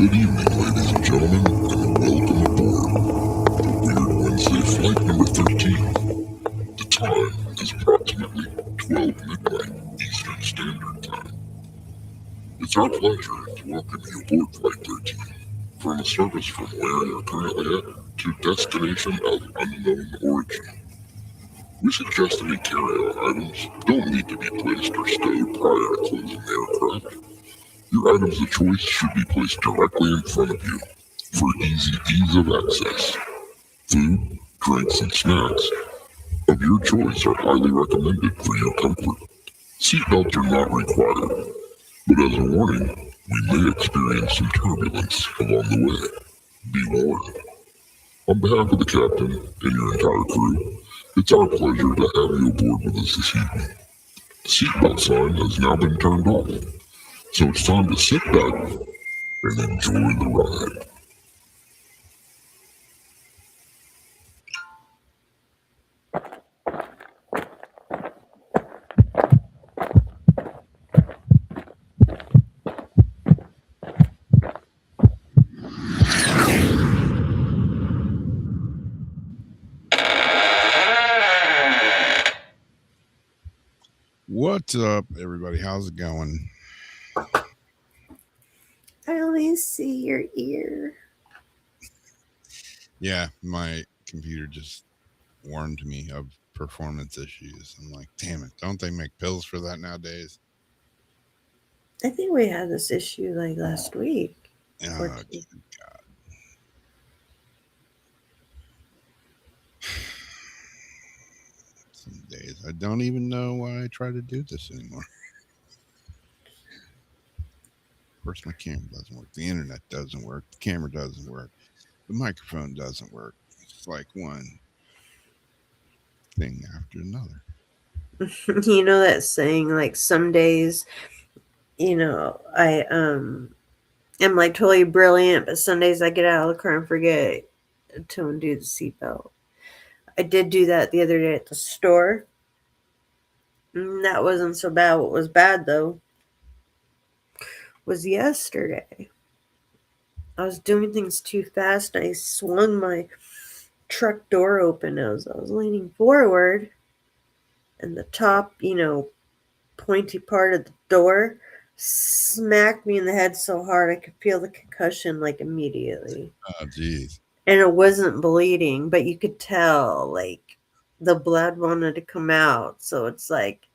Good evening, ladies and gentlemen, and welcome aboard the Weird Wednesday flight number 13. The time is approximately 12 midnight Eastern Standard Time. It's our pleasure to welcome you aboard Flight 13 from a service from where you're currently at to destination of unknown origin. We suggest any carry-on items don't need to be placed or stowed prior to closing the aircraft. Your items of choice should be placed directly in front of you for easy ease of access. Food, drinks, and snacks of your choice are highly recommended for your comfort. Seatbelts are not required, but as a warning, we may experience some turbulence along the way. Be warned. On behalf of the captain and your entire crew, it's our pleasure to have you aboard with us this evening. The seatbelt sign has now been turned off, so it's time to sit back and enjoy the ride. What's up, everybody? How's it going? I only see your ear. Yeah, my computer just warned me of performance issues. I'm like, damn it, don't they make pills for that nowadays? I think we had this issue like last week. Oh, Or two. good God. Some days I don't even know why I try to do this anymore. Of course, my camera doesn't work. The internet doesn't work. The camera doesn't work. The microphone doesn't work. It's like one thing after another. You know that saying, like some days, I am like totally brilliant, but some days I get out of the car and forget to undo the seatbelt. I did do that the other day at the store. That wasn't so bad. What was bad though was yesterday. I was doing things too fast. I swung my truck door open as I was leaning forward, and the top, pointy part of the door smacked me in the head so hard I could feel the concussion like immediately. Oh, geez. And it wasn't bleeding, but you could tell like the blood wanted to come out. So it's like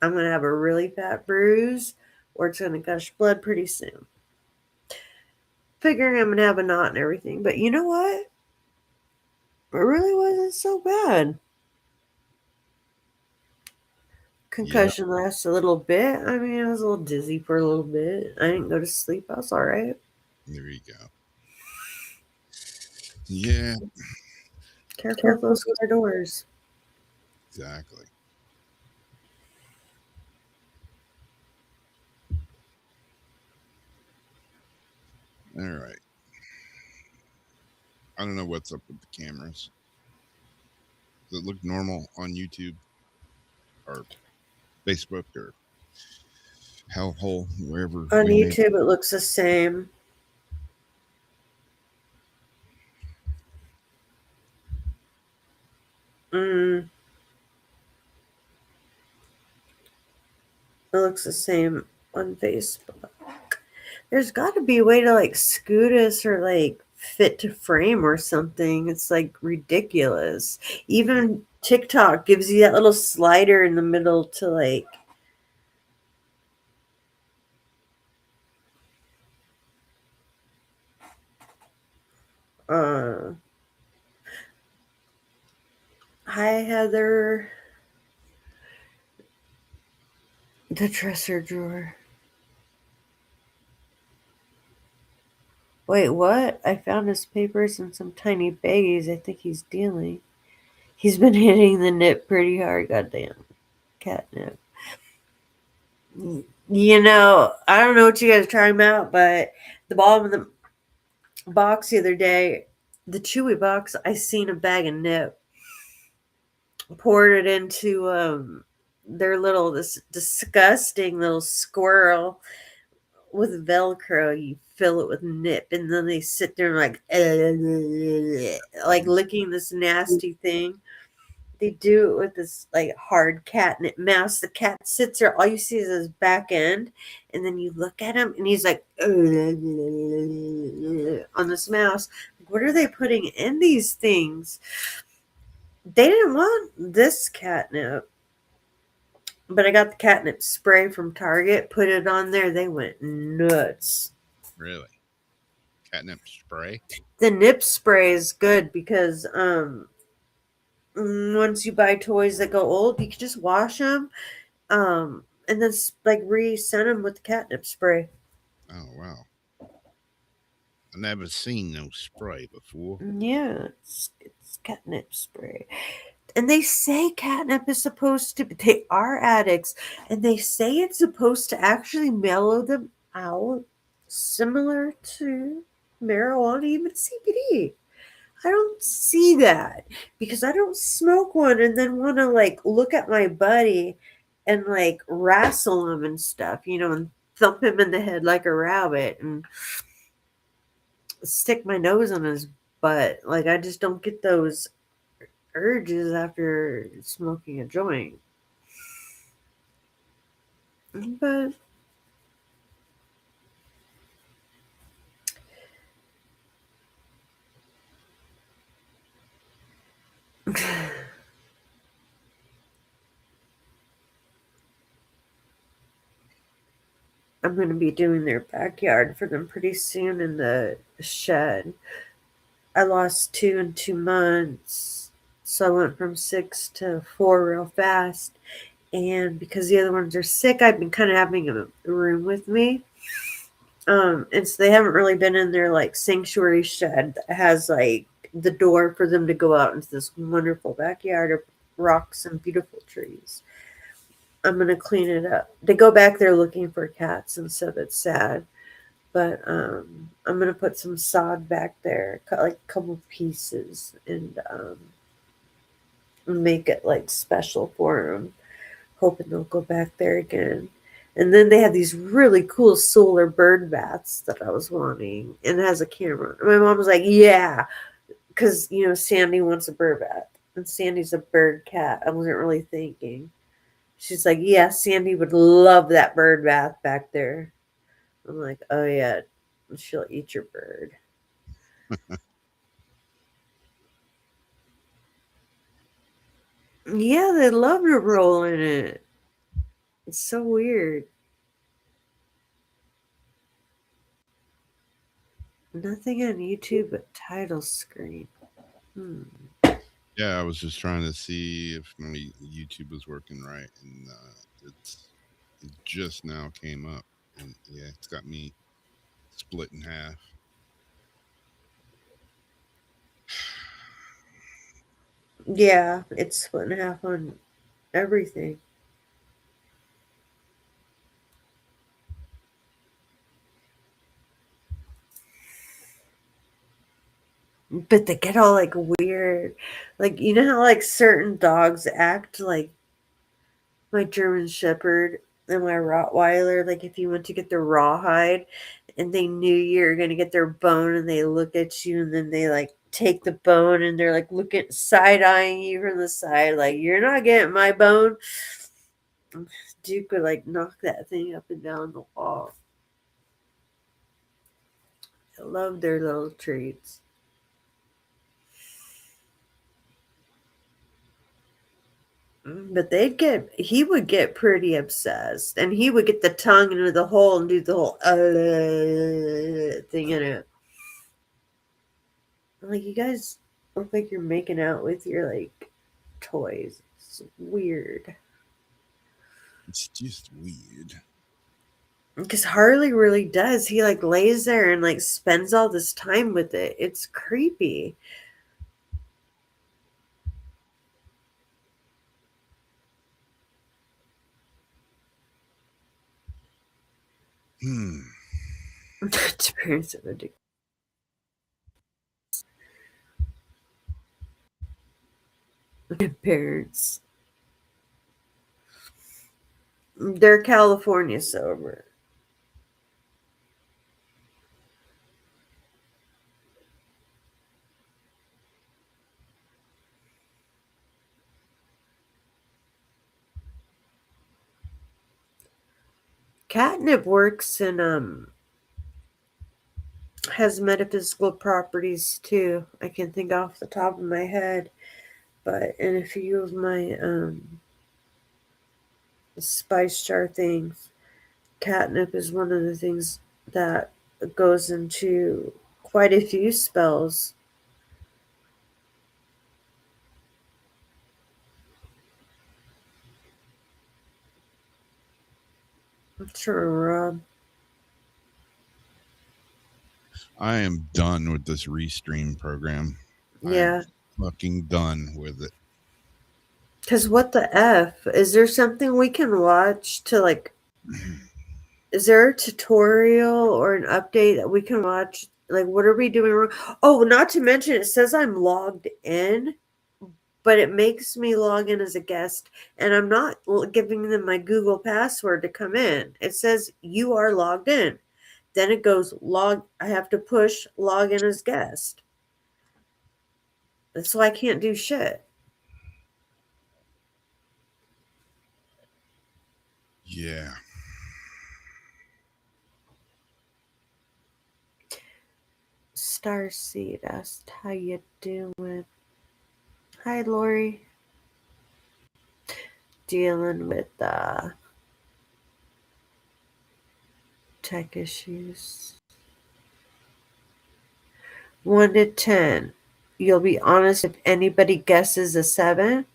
I'm going to have a really fat bruise or it's going to gush blood pretty soon. Figuring I'm going to have a knot and everything. But you know what? It really wasn't so bad. Concussion lasts a little bit. I mean, I was a little dizzy for a little bit. I didn't go to sleep. I was all right. There you go. Yeah, Careful with those car doors. exactly. All right. I don't know what's up with the cameras. Does it look normal on YouTube or Facebook or Hellhole, wherever? On YouTube, it looks the same. It looks the same on Facebook. There's got to be a way to like scoot us or like fit to frame or something. It's like ridiculous. Even TikTok gives you that little slider in the middle to like. Hi, Heather. The dresser drawer. Wait, what? I found his papers and some tiny baggies. I think he's dealing. He's been hitting the nip pretty hard. Goddamn. Catnip. I don't know what you guys are talking about, but the bottom of the box the other day, the Chewy box, I seen a bag of nip. Poured it into their this disgusting little squirrel with Velcro, you fill it with nip, and then they sit there like licking this nasty thing. They do it with this like hard catnip mouse. The cat sits there, all you see is his back end, and then you look at him and he's like on this mouse. What are they putting in these things? They didn't want this catnip. But I got the catnip spray from Target, put it on there, they went nuts. Really? Catnip spray? The nip spray is good because once you buy toys that go old, you can just wash them and then like re-send them with the catnip spray. Oh, wow. I never seen no spray before. Yeah, it's catnip spray. And they say catnip is supposed to be, they are addicts, and they say it's supposed to actually mellow them out, similar to marijuana, even CBD. I don't see that because I don't smoke one and then want to like look at my buddy and like wrestle him and stuff, and thump him in the head like a rabbit and stick my nose on his butt. Like, I just don't get those urges after smoking a joint. But I'm going to be doing their backyard for them pretty soon in the shed. I lost 2 in 2 months, so I went from 6 to 4 real fast. And because the other ones are sick, I've been kind of having a room with me. And so they haven't really been in their like sanctuary shed that has like the door for them to go out into this wonderful backyard of rocks and beautiful trees. I'm gonna clean it up. They go back there looking for cats and stuff. It's sad. But I'm gonna put some sod back there, cut like a couple pieces, and make it like special for them. Hoping they'll go back there again. And then they have these really cool solar bird baths that I was wanting, and it has a camera. And my mom was like, "Yeah," because Sandy wants a bird bath, and Sandy's a bird cat. I wasn't really thinking. She's like, "Yeah, Sandy would love that bird bath back there." I'm like, "Oh yeah, she'll eat your bird." Yeah, they love to roll in it. It's so weird. Nothing on YouTube but title screen. Yeah, I was just trying to see if my YouTube was working right, and it just now came up, and yeah, it's got me split in half. Yeah, it's split in half on everything. But they get all like weird. Like, you know how like certain dogs act, like my German Shepherd and my Rottweiler, like if you went to get the rawhide and they knew you were gonna get their bone and they look at you and then they like take the bone and they're like looking side eyeing you from the side, like you're not getting my bone. Duke would like knock that thing up and down the wall. I love their little treats. But he would get pretty obsessed, and he would get the tongue into the hole and do the whole thing in it. I'm like, you guys look like you're making out with your like toys. It's weird. It's just weird. Because Harley really does. He like lays there and like spends all this time with it. It's creepy. To parents of addiction. Parents. They're California sober. Catnip works and has metaphysical properties too. I can think off the top of my head, but in a few of my spice jar things, catnip is one of the things that goes into quite a few spells. I'm sure, Rob. I am done with this restream program. Yeah. I'm fucking done with it. Because what the F? Is there something we can watch to like? Is there a tutorial or an update that we can watch? Like, what are we doing wrong? Oh, not to mention, it says I'm logged in, but it makes me log in as a guest, and I'm not giving them my Google password to come in. It says you are logged in. Then it goes I have to push log in as guest. That's why I can't do shit. Yeah. Starseed asked how you doing. Hi, Lori. Dealing with tech issues. 1 to 10. You'll be honest if anybody guesses a 7.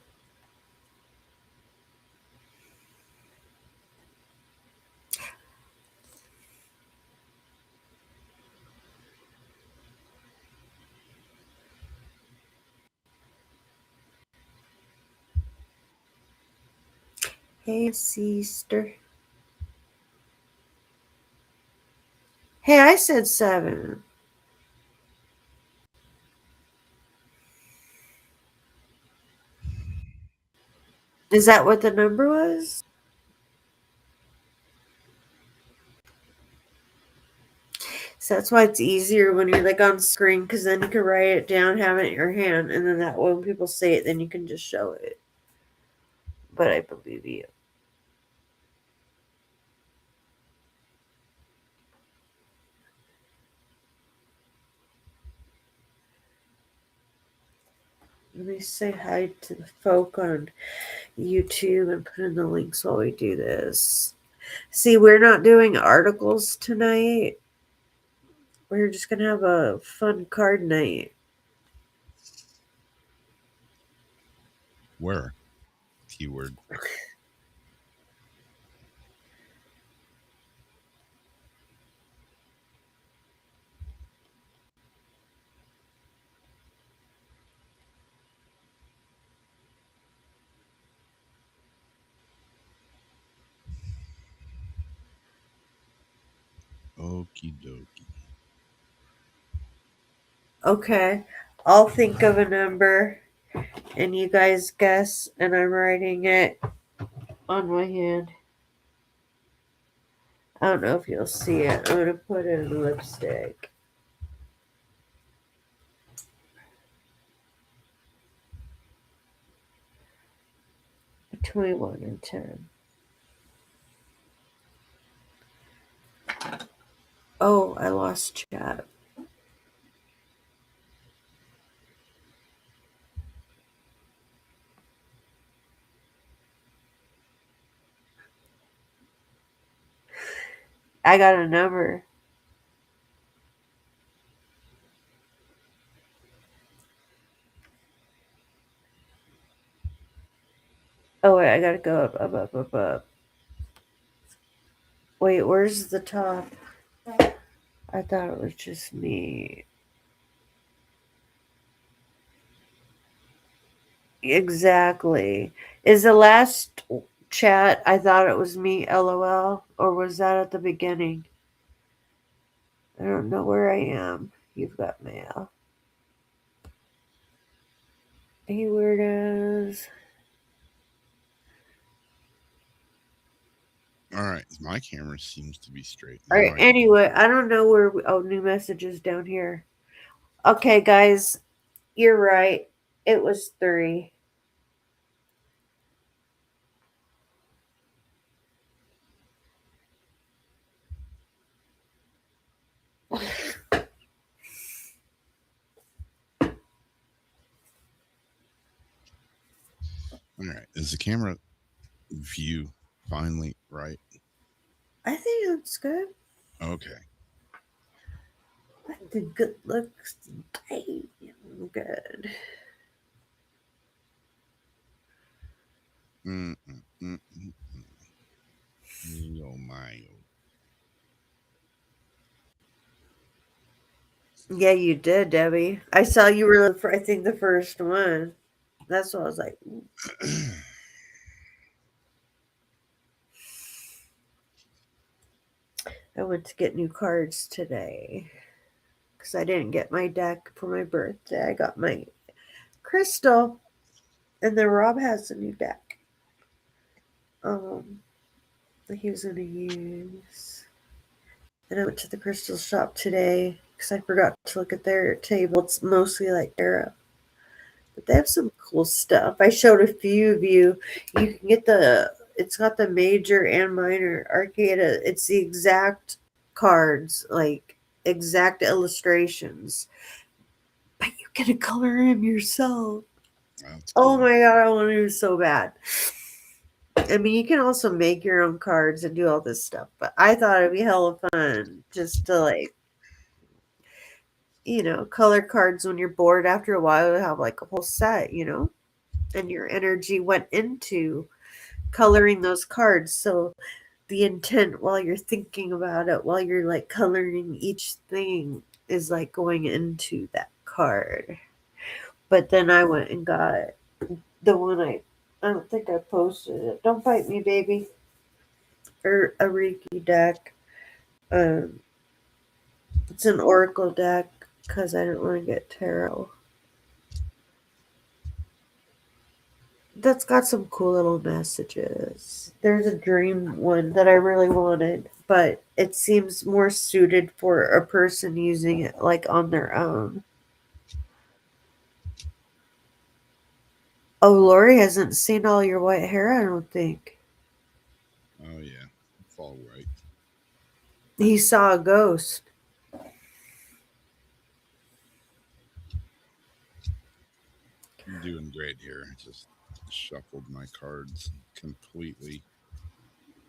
Hey, sister. Hey, I said 7. Is that what the number was? So that's why it's easier when you're like on screen, because then you can write it down, have it in your hand, and then that way when people say it, then you can just show it. But I believe you. Let me say hi to the folk on YouTube and put in the links while we do this. See, we're not doing articles tonight. We're just going to have a fun card night. Where? Keyword. Okie dokie. Okay. I'll think of a number and you guys guess, and I'm writing it on my hand. I don't know if you'll see it. I'm going to put it in lipstick. Between 1 and 10. Oh, I lost chat. I got a number. Oh, wait, I got to go up. Wait, where's the top? I thought it was just me. Exactly. Is the last chat, I thought it was me, LOL, or was that at the beginning? I don't know where I am. You've got mail. Hey, weirdos. All right. My camera seems to be straight. All right, anyway, I don't know where new messages down here. Okay, guys, you're right. It was 3. All right. Is the camera view finally right? I think it's good. Okay. The good looks, damn good. Oh my. Yeah, you did, Debbie. I saw you were, I think, the first one. That's what I was like. Ooh. I went to get new cards today because I didn't get my deck for my birthday. I got my crystal, and then Rob has a new deck. That he was gonna use. And I went to the crystal shop today because I forgot to look at their table. It's mostly like tarot, but they have some cool stuff. I showed a few of you. You can get it's got the major and minor arcana. It's the exact cards, like exact illustrations, but you get to color them yourself. That's Oh cool. my god, I want to do so bad. I mean, you can also make your own cards and do all this stuff, but I thought it'd be hella fun just to like, color cards when you're bored after a while to have like a whole set, and your energy went into coloring those cards. So the intent while you're thinking about it, while you're like coloring each thing, is like going into that card. But then I went and got the one I don't think I posted it. Don't bite me, baby. Or a Reiki deck. It's an Oracle deck because I didn't want to get tarot. That's got some cool little messages. There's a dream one that I really wanted, but it seems more suited for a person using it like on their own. Oh, Lori hasn't seen all your white hair, I don't think. Oh yeah. It's all right. He saw a ghost. I'm doing great here. I just shuffled my cards completely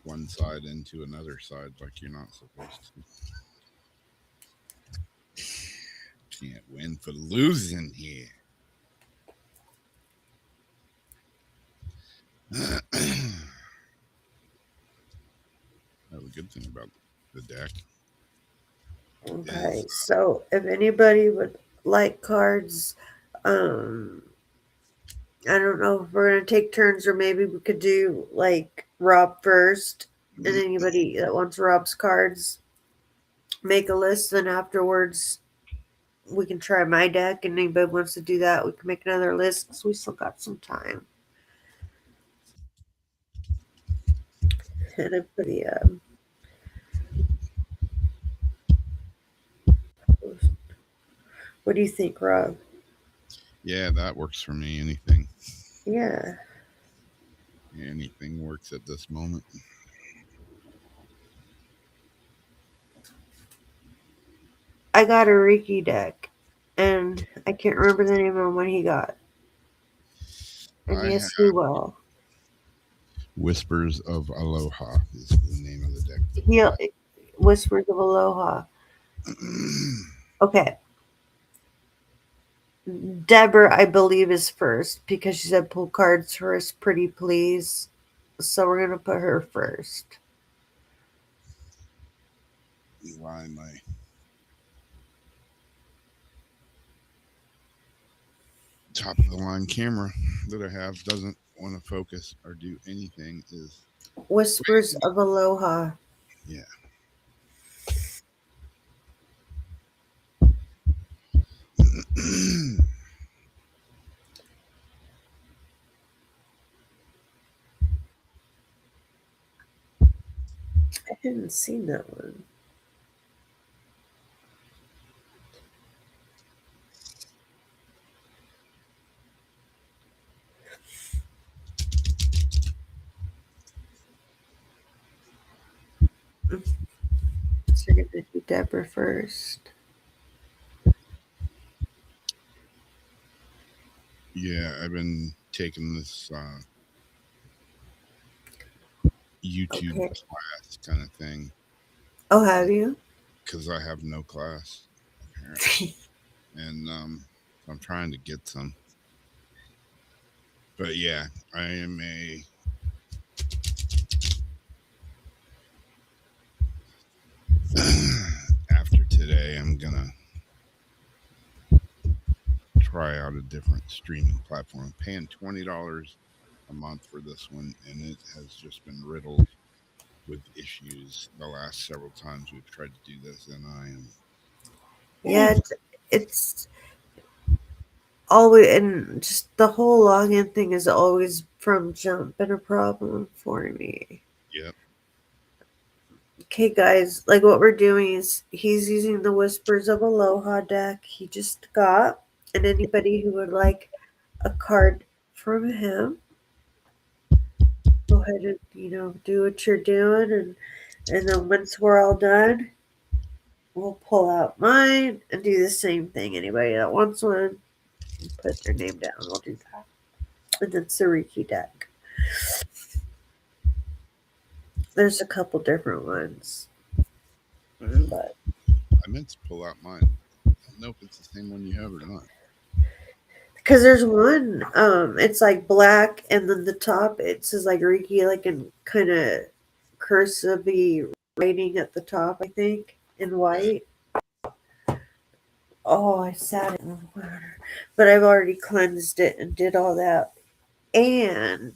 one side into another side like you're not supposed to. Can't win for losing here. That's a good thing about the deck. Okay, so if anybody would like cards, I don't know if we're gonna take turns or maybe we could do like Rob first, and anybody that wants Rob's cards, make a list, and afterwards we can try my deck, and anybody wants to do that, we can make another list because we still got some time. And everybody, what do you think, Rob? Yeah, that works for me. Anything. Yeah. Anything works at this moment. I got a Reiki deck, and I can't remember the name of one he got. And yes, he will. Whispers of Aloha is the name of the deck. Whispers of Aloha. Okay. Deborah, I believe, is first because she said pull cards first, pretty please. So we're going to put her first. Why am I? Top of the line camera that I have doesn't want to focus or do anything. Is Whispers of Aloha. Yeah. I hadn't seen that one. So you're going to do Deborah first. Yeah, I've been taking this YouTube Okay. class kind of thing Oh, have you? because I have no class apparently, and I'm trying to get some. But yeah, I am a after today, I'm gonna try out a different streaming platform. I'm paying $20 a month for this one, and it has just been riddled with issues the last several times we've tried to do this, and I am Yeah, it's always, and just the whole login thing is always from jump been a problem for me. yep. Okay, guys, like what we're doing is he's using the Whispers of Aloha deck he just got, and anybody who would like a card from him, go ahead and do what you're doing, and then once we're all done, we'll pull out mine and do the same thing. Anybody that wants one, put their name down. We'll do that, and then Sariki deck. There's a couple different ones, but I meant to pull out mine. I don't know if it's the same one you have or not. because there's one, it's like black, and then the top it says like Riki, like in kind of cursive writing at the top, I think, in white. Oh, I sat it in the water, but I've already cleansed it and did all that, and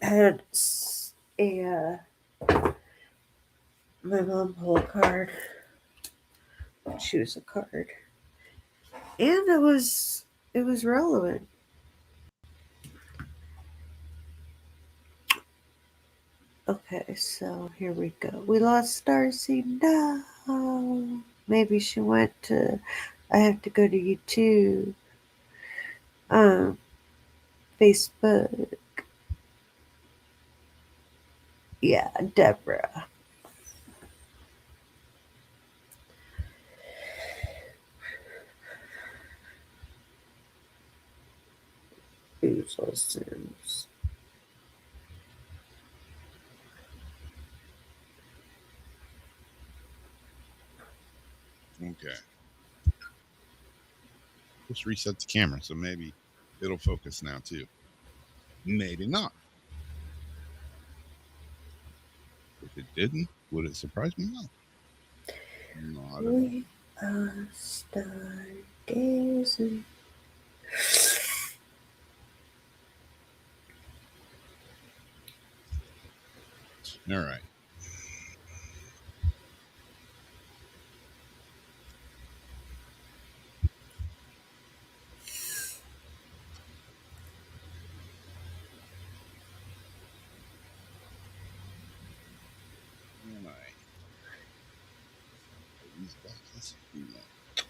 had a my mom pull a card, choose a card, and it was relevant. Okay, so here we go. We lost Darcy. No, maybe she went to. I have to go to YouTube, Facebook. Yeah, Deborah. Usual Sims. Okay. Just reset the camera, so maybe it'll focus now too. Maybe not. If it didn't, would it surprise me? No. Not at all. We are stargazing. All right.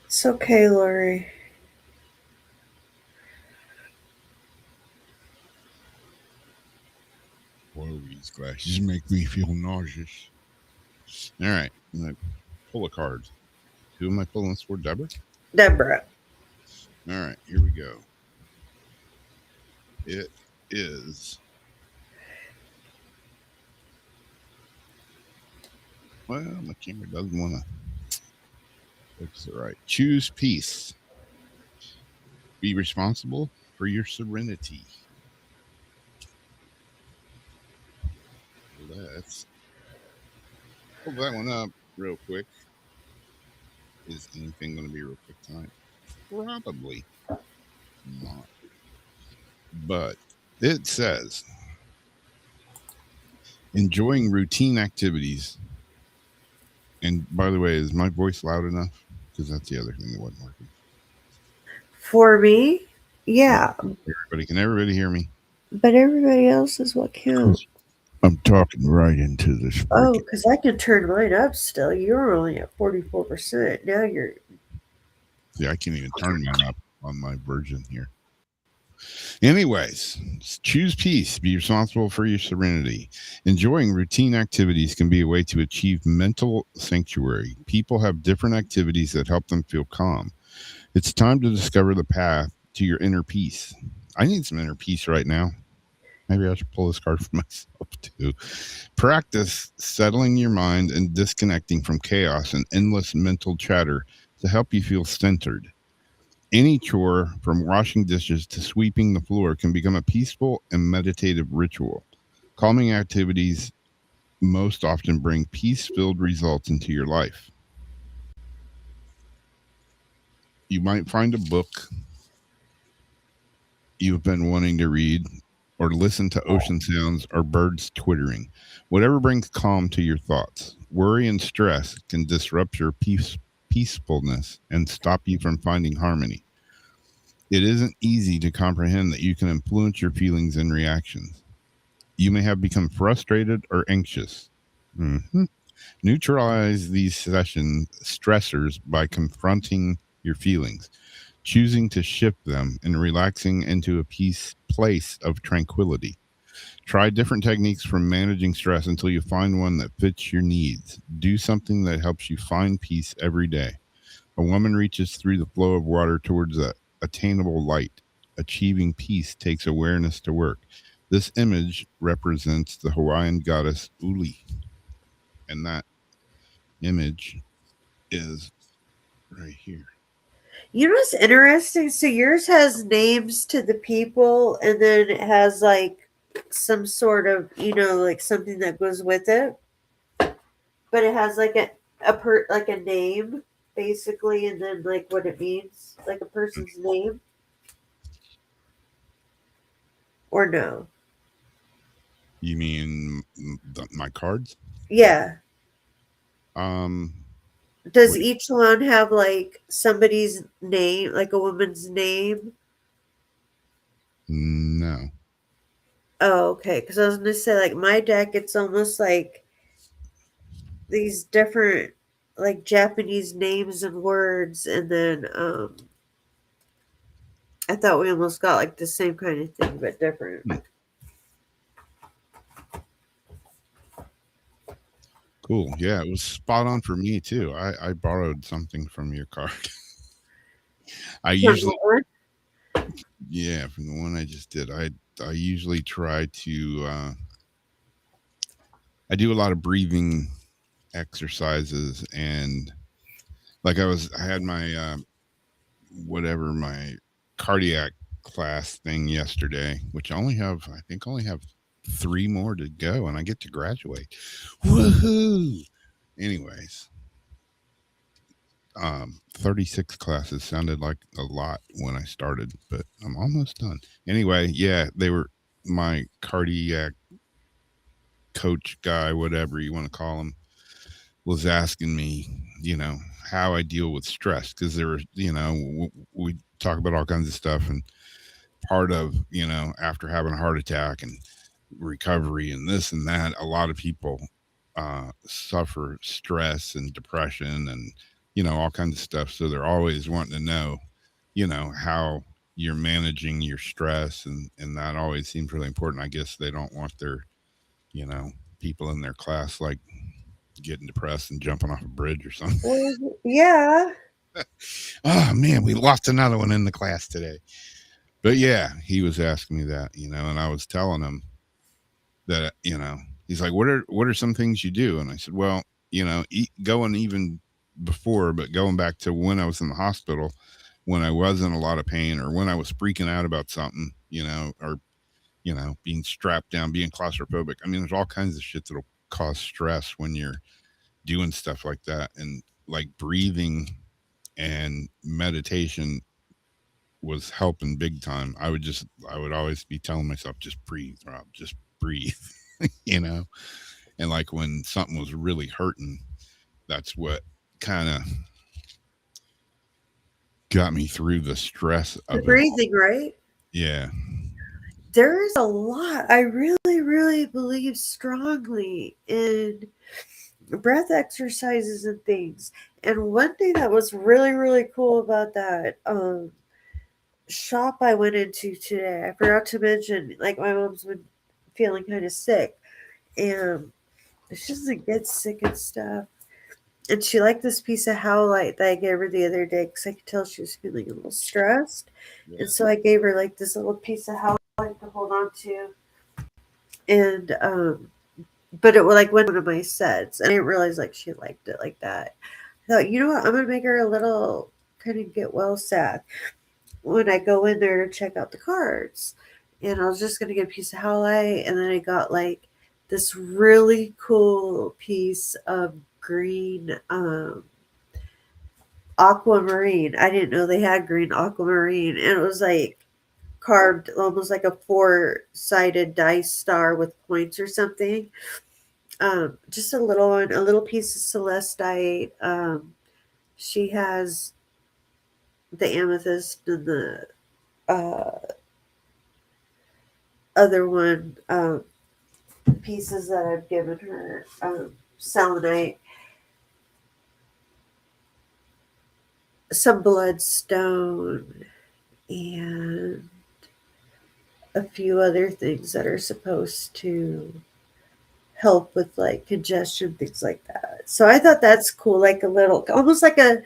It's okay, Lori. Whoa, these glasses make me feel nauseous. All right. I'm going to pull a card. Who am I pulling this for? Deborah? Deborah. All right. Here we go. It is. Well, my camera doesn't want to focus it right. Choose peace. Be responsible for your serenity. Let's pull that one up real quick. Is anything going to be real quick tonight? Probably not. But it says enjoying routine activities. And by the way, is my voice loud enough? Because that's the other thing that wasn't working. For me, yeah. Can everybody hear me? But everybody else is what counts. I'm talking right into this. Oh, because I can turn mine up still. You're only at 44%. Now you're. Yeah, I can't even turn mine up on my version here. Anyways, choose peace. Be responsible for your serenity. Enjoying routine activities can be a way to achieve mental sanctuary. People have different activities that help them feel calm. It's time to discover the path to your inner peace. I need some inner peace right now. Maybe I should pull this card for myself too. Practice settling your mind and disconnecting from chaos and endless mental chatter to help you feel centered. Any chore, from washing dishes to sweeping the floor, can become a peaceful and meditative ritual. Calming activities most often bring peace filled results into your life. You might find a book you've been wanting to read, or listen to ocean sounds or birds twittering. Whatever brings calm to your thoughts. Worry and stress can disrupt your peacefulness and stop you from finding harmony. It isn't easy to comprehend that you can influence your feelings and reactions. You may have become frustrated or anxious. Mhm. Neutralize these stressors by confronting your feelings, choosing to shift them, and relaxing into a place of tranquility. Try different techniques for managing stress until you find one that fits your needs. Do something that helps you find peace every day. A woman reaches through the flow of water towards a attainable light. Achieving peace takes awareness to work. This image represents the Hawaiian goddess Uli, and that image is right here. You know what's interesting? So yours has names to the people, and then it has like some sort of, like something that goes with it, but it has like like a name basically, and then like what it means, like a person's name, or no? You mean my cards? Yeah. Um, Does wait, each one have like somebody's name, like a woman's name? no. Oh, okay. Because I was gonna say, like my deck, it's almost like these different, like Japanese names and words, and then I thought we almost got like the same kind of thing, but different. Cool. Yeah, it was spot on for me too. I borrowed something from your card. I From usually, what? yeah, from the one I just did. I usually try to. I do a lot of breathing exercises, and like I had my my cardiac class thing yesterday, which I think only have 3 more to go, and I get to graduate. Woohoo! Anyways, 36 classes sounded like a lot when I started, but I'm almost done. Anyway, yeah, they were my cardiac coach guy, whatever you want to call him, was asking me, how I deal with stress, because there were, we talk about all kinds of stuff, and part of, after having a heart attack and recovery and this and that, a lot of people suffer stress and depression and, all kinds of stuff. So they're always wanting to know, how you're managing your stress. And that always seems really important. I guess they don't want their, people in their class like getting depressed and jumping off a bridge or something. Well, yeah. Oh man, we lost another one in the class today. But yeah, he was asking me that, and I was telling him that, he's like, what are some things you do? And I said, well, going even before, but going back to when I was in the hospital, when I was in a lot of pain, or when I was freaking out about something, or, being strapped down, being claustrophobic. I mean, there's all kinds of shit that'll cause stress when you're doing stuff like that. And like breathing and meditation was helping big time. I would always be telling myself, just breathe, Rob, just breathe, and like when something was really hurting, that's what kind of got me through the stress The of it all. breathing, right? Yeah. There is a lot. I really, really believe strongly in breath exercises and things. And one thing that was really, really cool about that shop I went into today, I forgot to mention, like my mom's been feeling kind of sick, and she doesn't get sick and stuff. And she liked this piece of howlite that I gave her the other day because I could tell she was feeling a little stressed. Yeah. And so I gave her like this little piece of howlite to hold on to. and but it was like one of my sets, and I didn't realize like she liked it like that. I thought, you know what, I'm gonna make her a little kind of get well sack when I go in there to check out the cards. And I was just gonna get a piece of howlite, and then I got like this really cool piece of green aquamarine. I didn't know they had green aquamarine, and it was like carved almost like a four-sided dice star with points or something. Just a little one, a little piece of celestite. She has the amethyst and the uh, other one pieces that I've given her, selenite, some bloodstone, and a few other things that are supposed to help with like congestion, things like that. So I thought that's cool, like a little, almost like a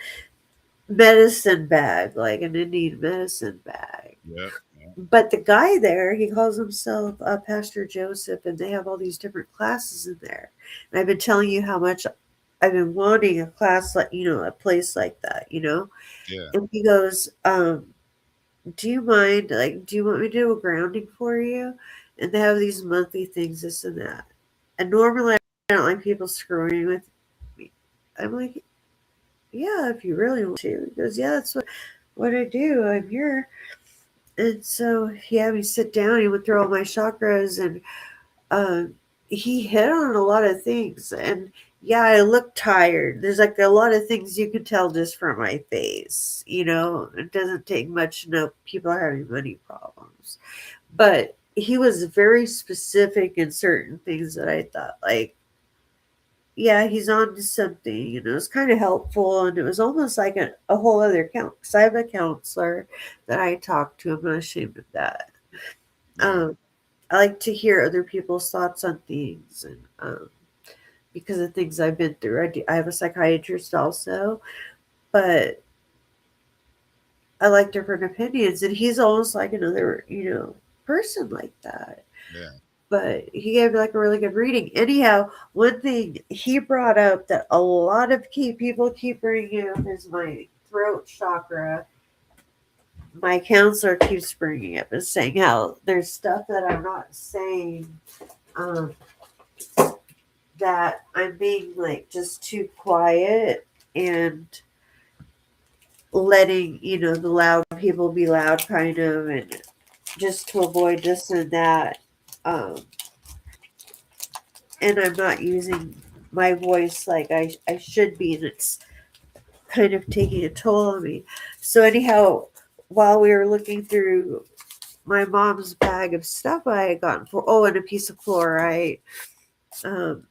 medicine bag, like an Indian medicine bag. Yep. Yeah. But the guy there, he calls himself Pastor Joseph, and they have all these different classes in there. And I've been telling you how much I've been wanting a class like, a place like that, Yeah. And he goes, do you mind, like, do you want me to do a grounding for you? And they have these monthly things, this and that. And normally I don't like people screwing with me. I'm like, yeah, if you really want to. He goes, yeah, that's what I do. I'm here. And so he had me sit down. He went through all my chakras, and he hit on a lot of things. And yeah, I look tired. There's like a lot of things you can tell just from my face. It doesn't take much to know people are having money problems. But he was very specific in certain things that I thought, like, yeah, he's on to something. It's kind of helpful. And it was almost like a whole other count. Because I have a counselor that I talk to. I'm not ashamed of that. Yeah. I like to hear other people's thoughts on things, and because of things I've been through. I have a psychiatrist also, but I like different opinions, and he's almost like another, person like that. Yeah. But he gave me like a really good reading. Anyhow, one thing he brought up that a lot of people keep bringing up is my throat chakra. My counselor keeps bringing up and saying how there's stuff that I'm not saying, um, that I'm being like just too quiet and letting, the loud people be loud kind of, and just to avoid this and that. Um, and I'm not using my voice like I should be, and it's kind of taking a toll on me. So anyhow, while we were looking through my mom's bag of stuff I had gotten and a piece of fluorite, and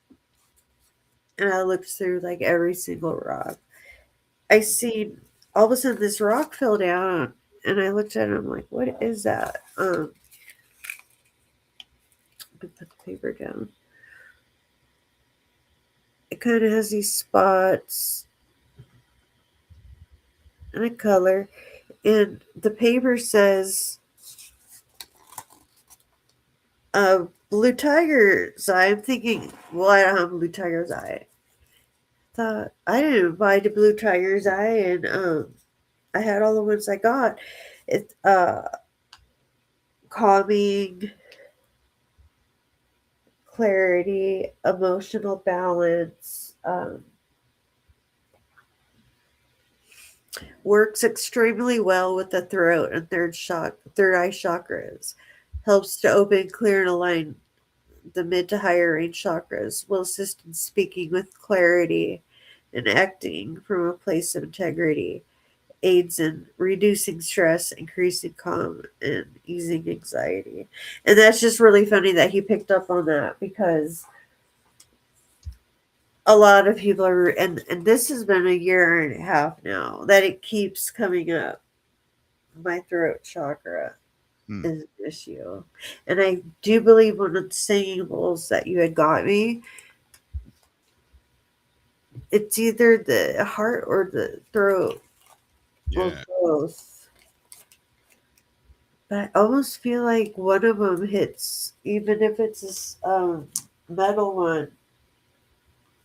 I looked through like every single rock. I seen all of a sudden this rock fell down, and I looked at it. I'm like, what is that? Put the paper down. It kind of has these spots and a color, and the paper says blue tiger's eye. I'm thinking, well, I don't have blue tiger's eye. Thought I didn't buy the blue tiger's eye, and I had all the ones I got. It calming, clarity, emotional balance. Works extremely well with the throat and third eye chakras. Helps to open, clear, and align the mid to higher range chakras. Will assist in speaking with clarity and acting from a place of integrity. Aids in reducing stress, increasing calm, and easing anxiety. And that's just really funny that he picked up on that, because a lot of people are, and this has been a year and a half now that it keeps coming up. My throat chakra Hmm. is an issue. And I do believe one of the singing bowls that you had got me, it's either the heart or the throat, or Yeah. both. But I almost feel like one of them hits, even if it's metal one,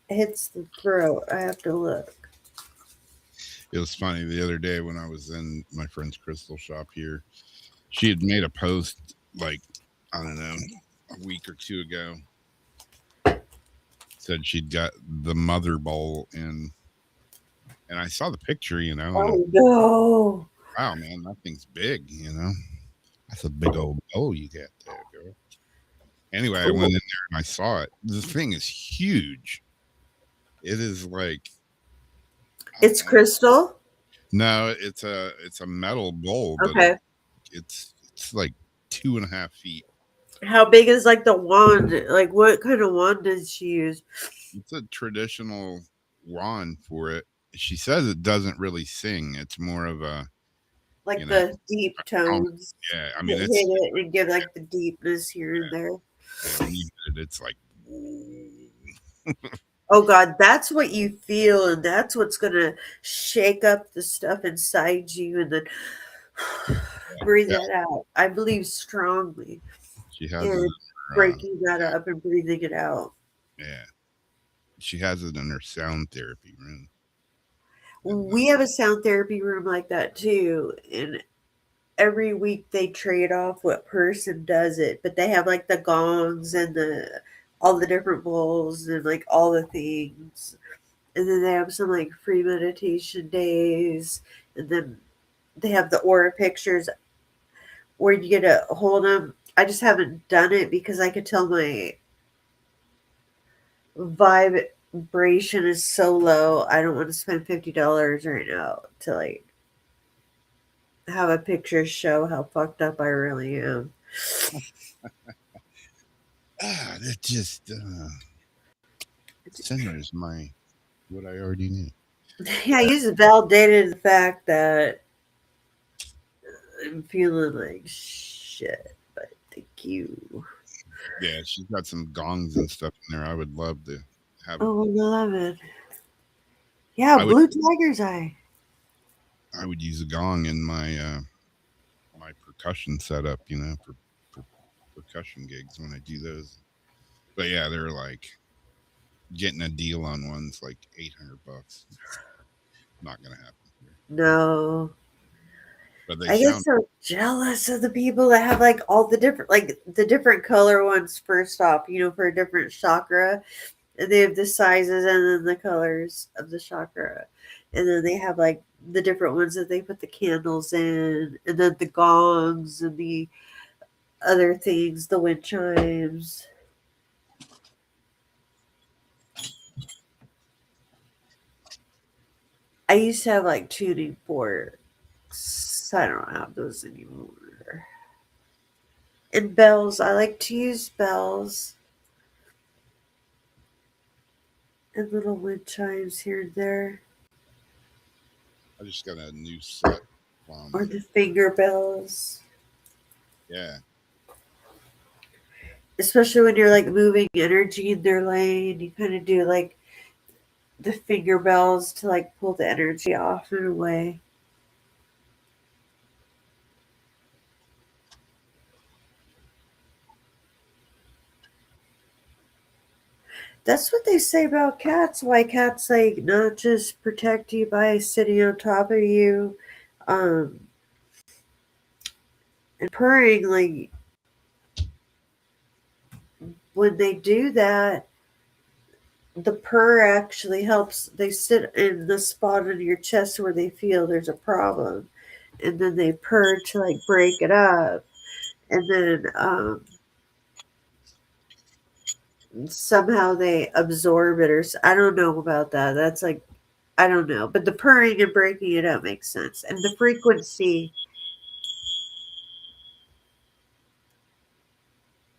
hits the throat. I have to look. It was funny the other day when I was in my friend's crystal shop here. She had made a post like, I don't know, a week or two ago. Said she'd got the mother bowl in, and I saw the picture, and I'm, Oh no! wow, man, that thing's big, That's a big old bowl you got there, girl. Anyway, I went in there and I saw it. This thing is huge. It is like, It's crystal. no, it's a metal bowl, but Okay. it's like 2.5 feet. How big is like the wand? Like what kind of wand did she use? It's a traditional wand for it. She says it doesn't really sing. It's more of a, Like you know, the deep tones yeah. I that mean, hit it's it and give like the deepness here and there. yeah, when you hit it, it's like, Oh God, that's what you feel, and that's what's gonna shake up the stuff inside you, and then breathe yeah. it out. I believe strongly She has it in in her, breaking that up and breathing it out. yeah. She has it in her sound therapy room. We have a sound therapy room like that too, and every week they trade off what person does it, but they have like the gongs and the all the different bowls and like all the things. And then they have some like free meditation days, and then they have the aura pictures where you get to hold them. I just haven't done it because I could tell my vibration is so low. I don't want to spend $50 right now to like have a picture show how fucked up I really am. That just centers my what I already knew. Yeah, you just validated the fact that I'm feeling like shit, but thank you. Yeah, she's got some gongs and stuff in there. I would love to have. Oh, 11. Yeah, I would blue tiger's eye. I would use a gong in my my percussion setup, for percussion gigs when I do those. But yeah, they're like getting a deal on one's like $800. Not gonna happen here. No. But they I get sound so jealous of the people that have like all the different, like the different color ones first off, for a different chakra. And they have the sizes and then the colors of the chakra. And then they have like the different ones that they put the candles in, and then the gongs and the other things, the wind chimes. I used to have like tuning forks. I don't have those anymore. And bells. I like to use bells. And little wind chimes here and there. I just got a new set. Or the finger bells. Yeah. Especially when you're like moving energy in their lane. You kind of do like the finger bells to like pull the energy off in a way. That's what they say about cats. Why cats like not just protect you by sitting on top of you, um, and purring. Like when they do that, the purr actually helps. They sit in the spot on your chest where they feel there's a problem, and then they purr to like break it up, and then somehow they absorb it, or I don't know about that. That's like I don't know, but the purring and breaking it up makes sense, and the frequency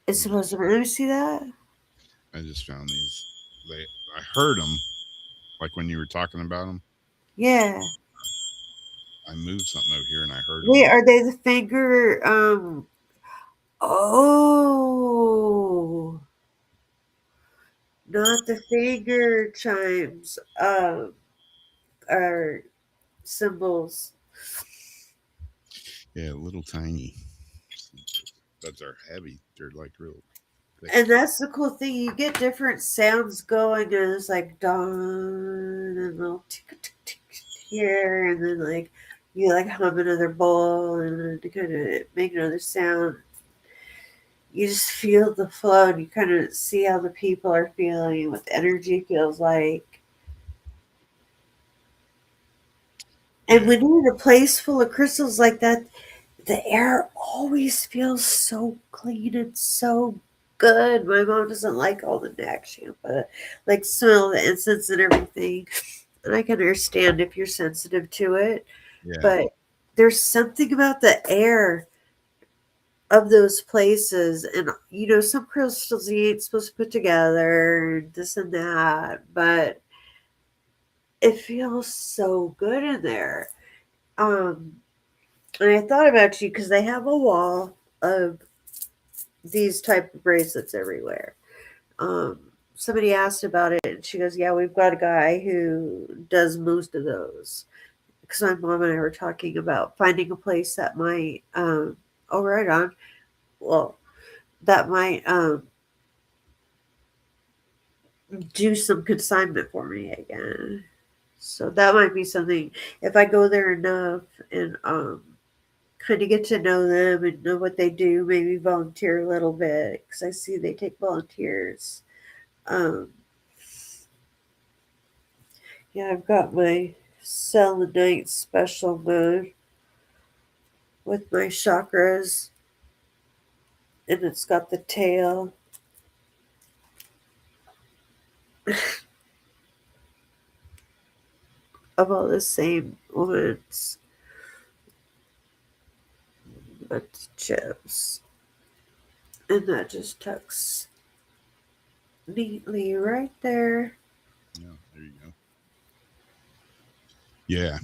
is supposed to. Let me see that. I just found these. I heard them, like when you were talking about them. Yeah. I moved something over here and I heard Wait, them. are they the finger? Oh, not the finger chimes. Are symbols. Yeah, little tiny. buds are heavy. They're like real thick. And that's the cool thing. You get different sounds going, and it's like dawn and little tick tick tick here, and then like you like hum another bowl, and then to kind of make another sound. You just feel the flow, and you kind of see how the people are feeling, what the energy feels like. And Yeah. when you're in a place full of crystals like that, the air always feels so clean and so good. My mom doesn't like all the neck shampoo, like smell the incense and everything. And I can understand if you're sensitive to it, Yeah. but there's something about the air of those places. And, some crystals you ain't supposed to put together, this and that, but it feels so good in there. Um, and I thought about you because they have a wall of these type of bracelets everywhere. Somebody asked about it, and she goes, "Yeah, we've got a guy who does most of those." Because my mom and I were talking about finding a place that might, oh, right on. Well, that might do some consignment for me again. So that might be something if I go there enough and kind of get to know them and know what they do. Maybe volunteer a little bit because I see they take volunteers. Um, Yeah, I've got my selenite special mode with my chakras, and it's got the tail of all the same ones, but the chips. And that just tucks neatly right there. Yeah. There you go. Yeah.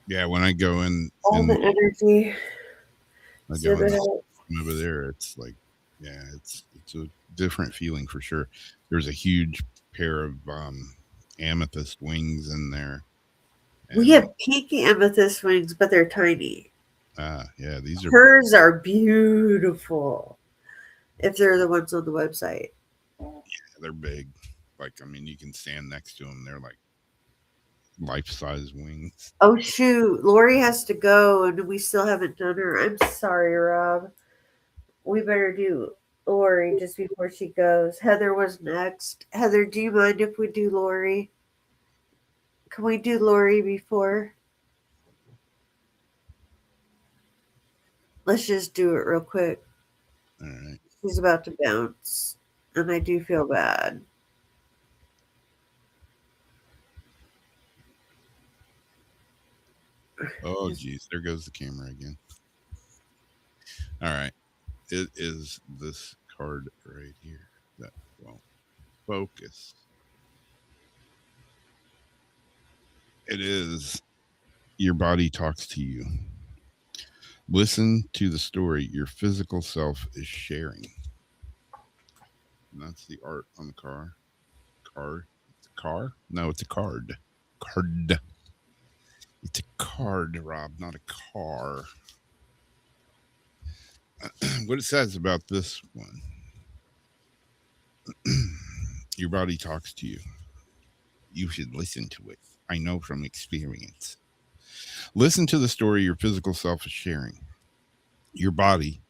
Yeah. When I go in All the and energy. I go Zip in it the out. over there, it's like, yeah, it's a different feeling for sure. There's a huge pair of amethyst wings in there, We and have pink amethyst wings, but they're tiny. yeah, these are Hers are beautiful if they're the ones on the website. they're big. Like, I mean, you can stand next to them. They're like life size wings. Oh shoot, Lori has to go and we still haven't done her. I'm sorry, Rob. We better do Lori just before she goes. Heather was next. Heather, do you mind if we do Lori? Can we do Lori before? Let's just do it real quick. All right. She's about to bounce. And I do feel bad. Oh, geez, there goes the camera again. All right, it is this card right here that won't focus. It is your body talks to you. Listen to the story your physical self is sharing. And that's the art on the car. Car. It's a car? No, it's a card. Card. It's a card, Rob, not a car. What it says about this one, your body talks to you. You should listen to it. I know from experience. Listen to the story your physical self is sharing. Your body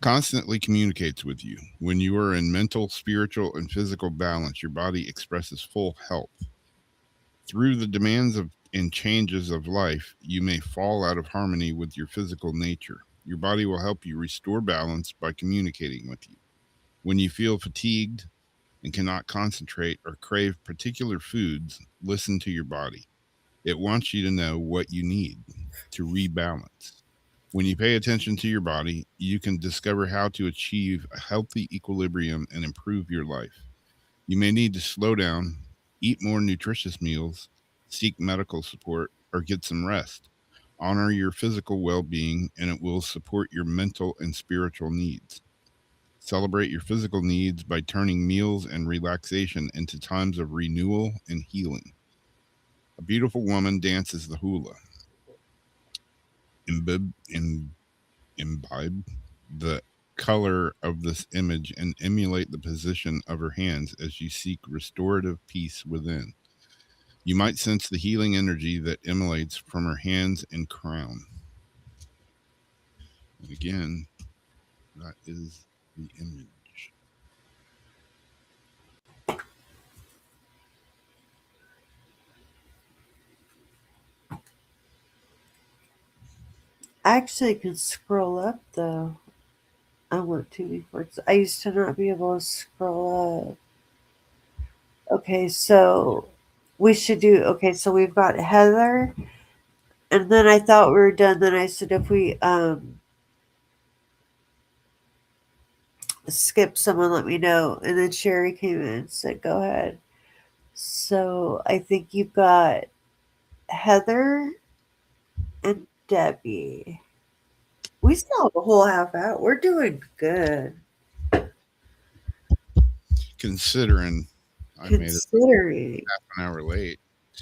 constantly communicates with you. When you are in mental, spiritual, and physical balance, your body expresses full health. Through the demands of and changes of life, you may fall out of harmony with your physical nature. Your body will help you restore balance by communicating with you. When you feel fatigued and cannot concentrate or crave particular foods, listen to your body. It wants you to know what you need to rebalance. When you pay attention to your body, you can discover how to achieve a healthy equilibrium and improve your life. You may need to slow down, eat more nutritious meals, seek medical support, or get some rest. Honor your physical well being, and it will support your mental and spiritual needs. Celebrate your physical needs by turning meals and relaxation into times of renewal and healing. A beautiful woman dances the hula. Imbibe the color of this image and emulate the position of her hands as you seek restorative peace within. You might sense the healing energy that emanates from her hands and crown. And again, that is the image. I actually can scroll up though. I want to before I used to not be able to scroll up. Okay, so we should do okay, so we've got Heather, and then I thought we were done. Then I said if we skip someone, let me know. And then Sherry came in and said, go ahead. So I think you've got Heather and Debbie. We still have a whole half hour. We're doing good. Considering I made it Considering. half an hour late.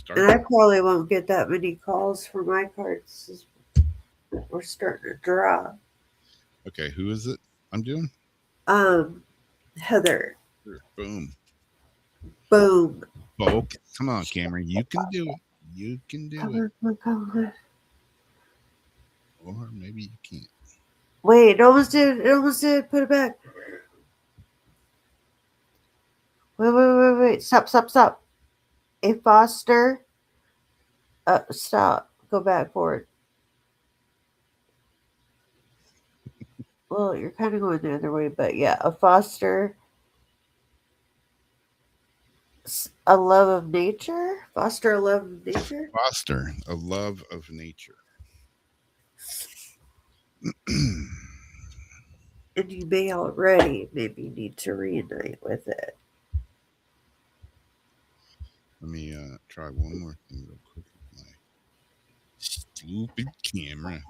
And I probably won't get that many calls for my cards. We're starting to draw. Okay, who is it I'm doing? Heather. Boom. Boom. Okay. Come on, Cameron. You can do it. You can do it. Come on. Or maybe you can't. Wait, it almost did. It almost did. Put it back. Wait. Stop. A Foster. Stop. Go back forward. Well, you're kind of going the other way, but yeah, a Foster. A love of nature. Foster a love of nature. Foster a love of nature. And you may already maybe need to reunite with it. Let me try one more thing real quick with my stupid camera.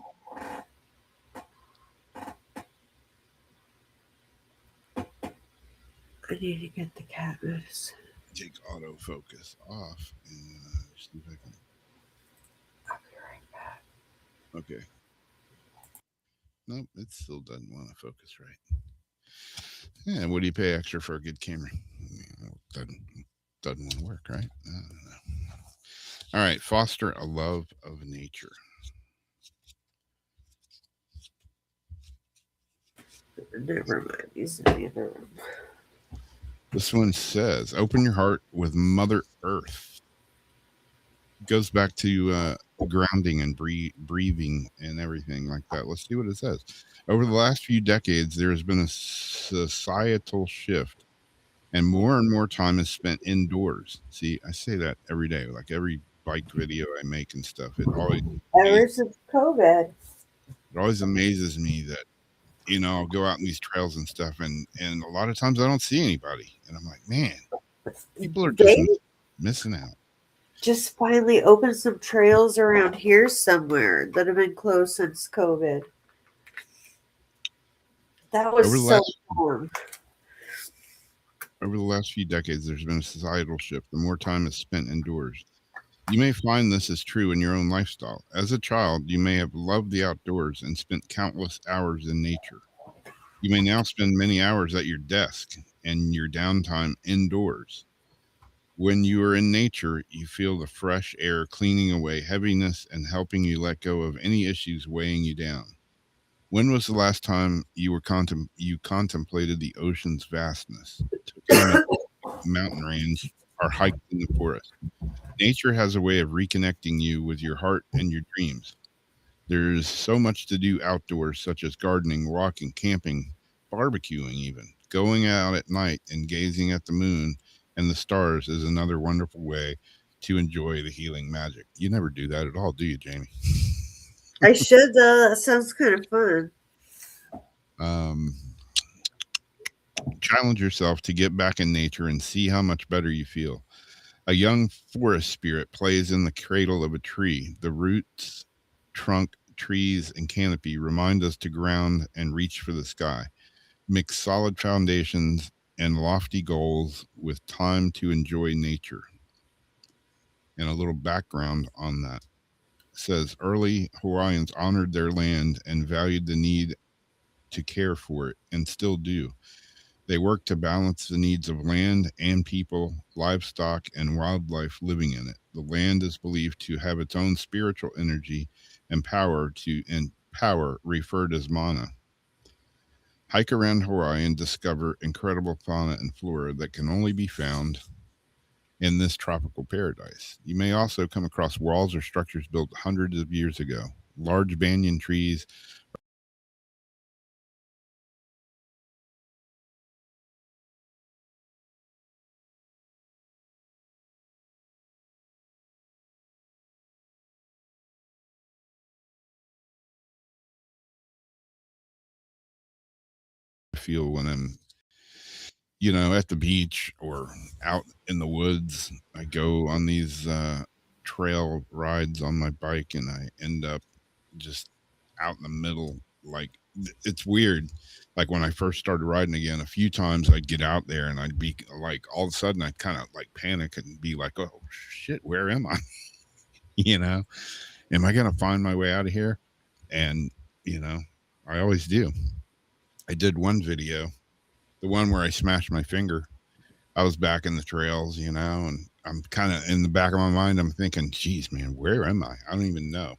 I need to get the cat medicine. Take autofocus off and see if I can. I'll be right back. Okay. Nope, it still doesn't want to focus right. Yeah, what do you pay extra for a good camera? Doesn't want to work, right? I don't know. All right, foster a love of nature. Never mind. These in the other room. This one says, open your heart with Mother Earth. It goes back to grounding and breathing and everything like that. Let's see what it says. Over the last few decades, there has been a societal shift, and more time is spent indoors. See, I say that every day, like every bike video I make and stuff. Ever since COVID. It always amazes me that, I'll go out in these trails and stuff, and a lot of times I don't see anybody, and I'm like, man, people are just missing out. Just finally opened some trails around here somewhere that have been closed since COVID. That was so warm. Over the last few decades, there's been a societal shift. The more time is spent indoors. You may find this is true in your own lifestyle. As a child, you may have loved the outdoors and spent countless hours in nature. You may now spend many hours at your desk and your downtime indoors. When you are in nature, you feel the fresh air cleaning away heaviness and helping you let go of any issues weighing you down. When was the last time you contemplated the ocean's vastness, took in a mountain range, or hiked in the forest? Nature has a way of reconnecting you with your heart and your dreams. There's so much to do outdoors, such as gardening, walking, camping, barbecuing even. Going out at night and gazing at the moon and the stars is another wonderful way to enjoy the healing magic. You never do that at all, do you, Jamie? I should, though. That sounds kind of fun. Challenge yourself to get back in nature and see how much better you feel. A young forest spirit plays in the cradle of a tree. The roots, trunk, trees, and canopy remind us to ground and reach for the sky. Mix solid foundations and lofty goals with time to enjoy nature. And a little background on that. It says early Hawaiians honored their land and valued the need to care for it and still do. They work to balance the needs of land and people, livestock, and wildlife living in it. The land is believed to have its own spiritual energy and power referred as mana. Hike around Hawaii and discover incredible fauna and flora that can only be found in this tropical paradise. You may also come across walls or structures built hundreds of years ago. Large banyan trees feel when I'm, at the beach or out in the woods. I go on these trail rides on my bike and I end up just out in the middle. Like, it's weird. Like, when I first started riding again, a few times I'd get out there and I'd be like, all of a sudden I'd kind of like panic and be like, oh shit, where am I? you know, am I going to find my way out of here? And, you know, I always do. I did one video, the one where I smashed my finger. I was back in the trails, and I'm kind of in the back of my mind, I'm thinking, geez, man, where am I? I don't even know,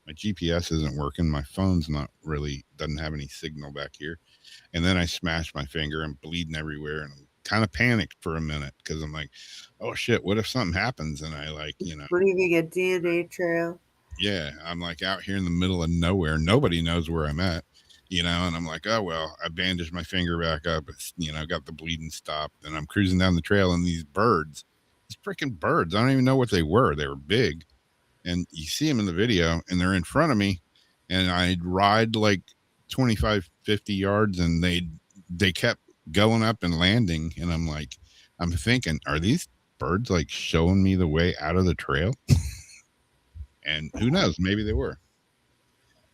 My GPS isn't working. My phone's not really, doesn't have any signal back here. And then I smashed my finger and bleeding everywhere. And I'm kind of panicked for a minute because I'm like, oh shit, what if something happens? And I leaving a DNA trail. Yeah, I'm like out here in the middle of nowhere. Nobody knows where I'm at, and I'm like, oh, well, I bandaged my finger back up. It's, got the bleeding stopped. And I'm cruising down the trail and these freaking birds, I don't even know what they were. They were big. And you see them in the video and they're in front of me. And I'd ride like 25, 50 yards and they kept going up and landing. And I'm thinking, are these birds like showing me the way out of the trail? And who knows, maybe they were.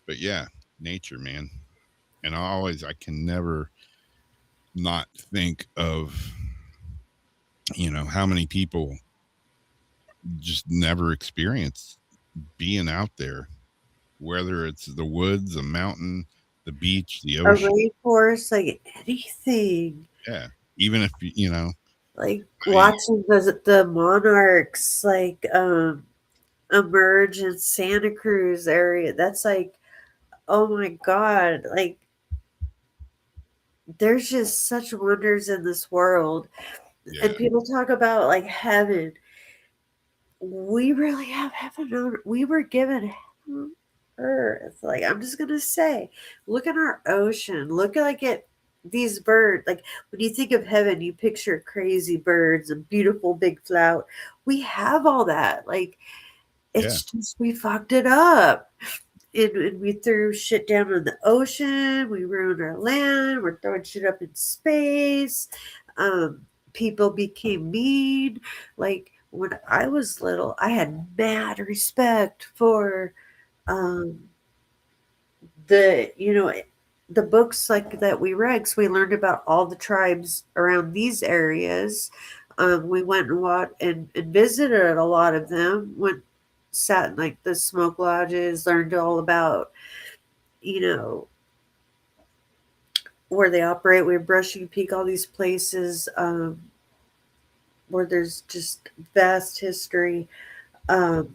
But yeah, nature, man. And I can never not think of, how many people just never experience being out there, whether it's the woods, the mountain, the beach, the ocean, a rainforest, like anything. Yeah. Even if, like watching the monarchs, like, emerge in Santa Cruz area. That's like, oh my God, like there's just such wonders in this world. Yeah. And people talk about like heaven. We really have heaven on, we were given heaven on earth. Like, I'm just gonna say, look at our ocean, look at these birds. Like, when you think of heaven, you picture crazy birds and beautiful big flower. We have all that. Like, it's just, we fucked it up. And we threw shit down in the ocean. We ruined our land. We're throwing shit up in space. People became mean. Like, when I was little, I had mad respect for the books like that we read. So we learned about all the tribes around these areas. We went and walked and visited a lot of them. Sat in like the smoke lodges, learned all about, where they operate. We were Brushing Peak, all these places where there's just vast history. And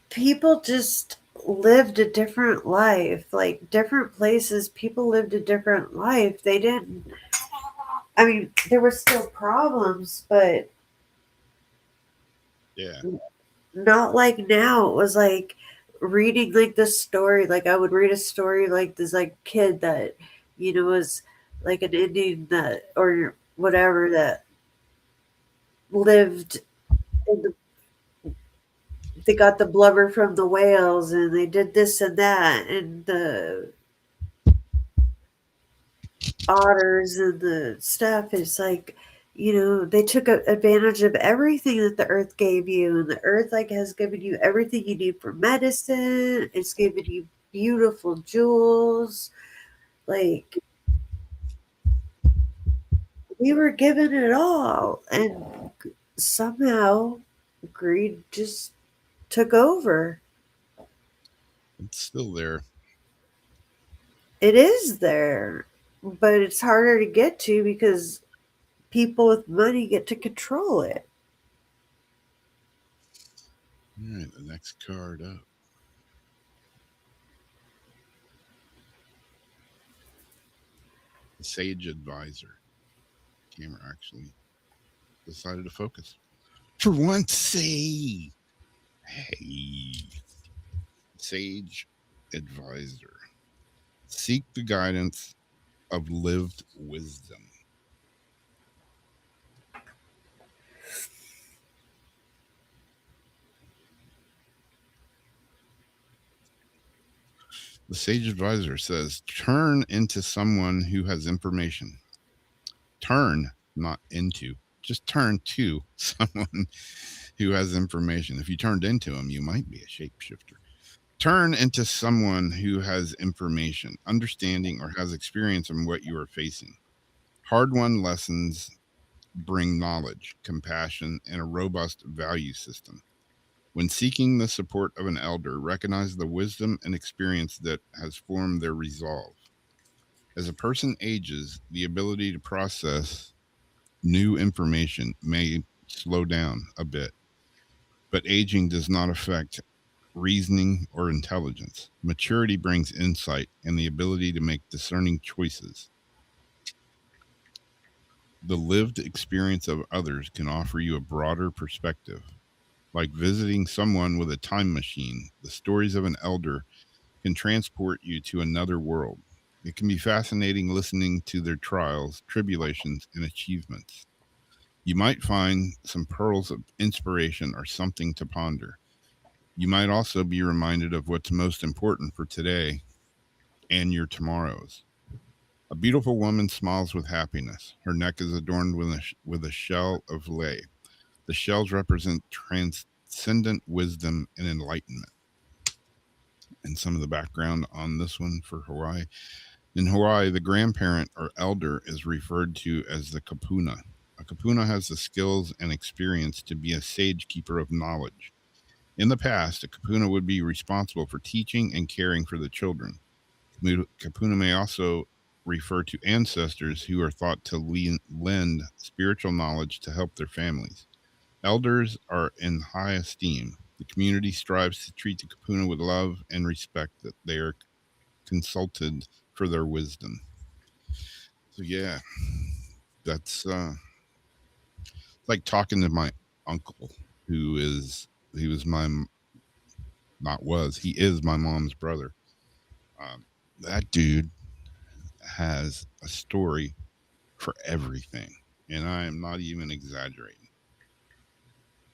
people just lived a different life. Like, different places, people lived a different life. They didn't, I mean, there were still problems, but yeah, not like now. It was like reading like this story. Like, I would read a story like this like kid that, was like an Indian that, or whatever, that lived in they got the blubber from the whales and they did this and that, and the otters and the stuff. Is like, they took advantage of everything that the earth gave you, and the earth like has given you everything you need for medicine. It's given you beautiful jewels. Like, we were given it all, and somehow greed just took over. It's still there. It is there, but it's harder to get to because people with money get to control it. All right, the next card up. The Sage Advisor. Camera actually decided to focus. For once, say, hey, Sage Advisor. Seek the guidance of lived wisdom. The Sage Advisor says, turn into someone who has information. Turn, not into. Just turn to someone who has information. If you turned into him, you might be a shapeshifter. Turn into someone who has information, understanding, or has experience in what you are facing. Hard-won lessons bring knowledge, compassion, and a robust value system. When seeking the support of an elder, recognize the wisdom and experience that has formed their resolve. As a person ages, the ability to process new information may slow down a bit, but aging does not affect reasoning or intelligence. Maturity brings insight and the ability to make discerning choices. The lived experience of others can offer you a broader perspective. Like visiting someone with a time machine, the stories of an elder can transport you to another world. It can be fascinating listening to their trials, tribulations, and achievements. You might find some pearls of inspiration or something to ponder. You might also be reminded of what's most important for today and your tomorrows. A beautiful woman smiles with happiness. Her neck is adorned with a shell of lei. The shells represent transcendent wisdom and enlightenment. And some of the background on this one for Hawaii. In Hawaii, the grandparent or elder is referred to as the kapuna. A kapuna has the skills and experience to be a sage keeper of knowledge. In the past, a kapuna would be responsible for teaching and caring for the children. Kapuna may also refer to ancestors who are thought to lend spiritual knowledge to help their families. Elders are in high esteem. The community strives to treat the kapuna with love and respect that they are consulted for their wisdom. So yeah, that's like talking to my uncle, who is he was my not was he is my mom's brother. That dude has a story for everything, and I am not even exaggerating.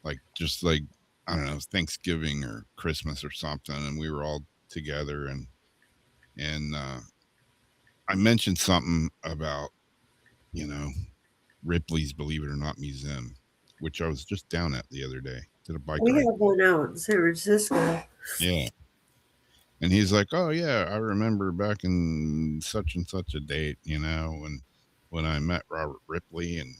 Like just like I don't know, Thanksgiving or Christmas or something, and we were all together, and I mentioned something about Ripley's Believe It or Not Museum, which I was just down at the other day. Did a bike We ride. have one out in San Francisco. Yeah. And he's like, "Oh yeah, I remember back in such and such a date, when I met Robert Ripley and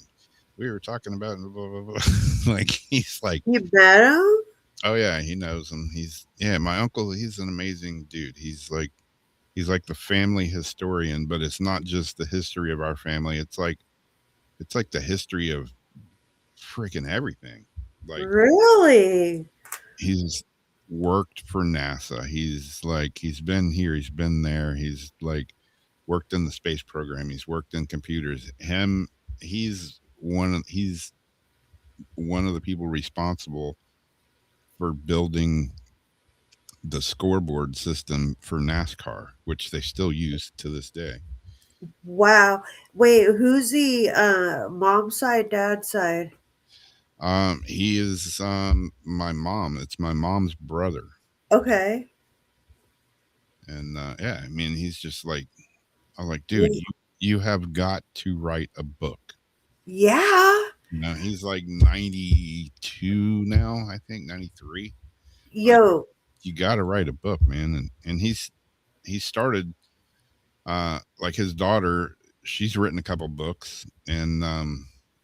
we were talking about blah blah blah." Like he's like, You met him? "Oh yeah, he knows him. My uncle, he's an amazing dude. He's like the family historian, but it's not just the history of our family. It's like the history of freaking everything. Like Really? he's worked for NASA. He's been here, he's been there. He's like worked in the space program. He's worked in computers. He's one of the people responsible for building the scoreboard system for NASCAR, which they still use to this day. Wow. Wait, who's the mom side, dad side? He is my mom. It's my mom's brother. Okay. And yeah, I mean, he's just like, I'm like, dude, you have got to write a book. Yeah. He's like 92 now, I think 93. Yo. Like, you got to write a book, man. And he started like his daughter. She's written a couple books, and I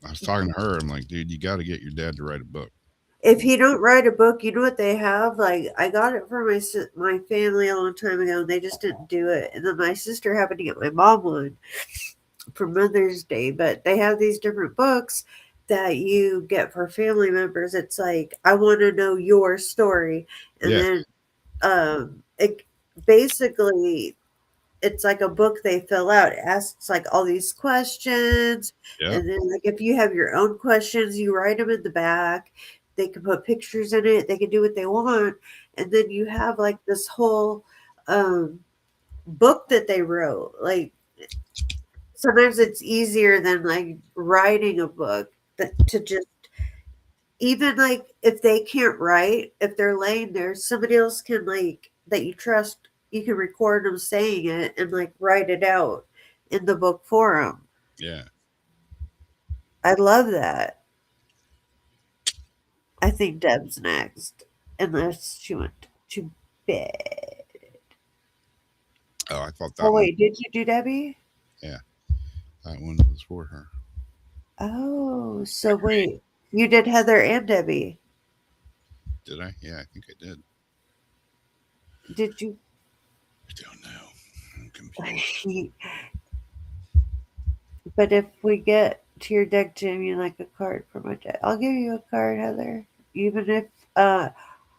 was talking to her. I'm like, dude, you got to get your dad to write a book. if you don't write a book, you know what they have? Like, I got it for my family a long time ago, and they just didn't do it. And then my sister happened to get my mom one for Mother's Day, but they have these different books that you get for family members. It's like, I want to know your story. And Yeah. then it basically, it's like a book they fill out. It asks like all these questions, Yeah. and then like if you have your own questions, you write them in the back. They can put pictures in it. They can do what they want, and then you have like this whole um, book that they wrote. Like sometimes it's easier than like writing a book to just even like if they can't write, if they're laying there, somebody else can like that you trust, you can record them saying it and like write it out in the book for them. Yeah. I love that. I think Deb's next, unless she went to bed. Oh, I thought that Oh one. wait, did you do Debbie? Yeah, that one was for her. Oh, so wait, you did Heather and Debbie. Did I? Yeah, I think I did. Did you? I don't know. I'm confused. But if we get to your deck, Jim, you like a card for my deck. I'll give you a card, Heather. Even if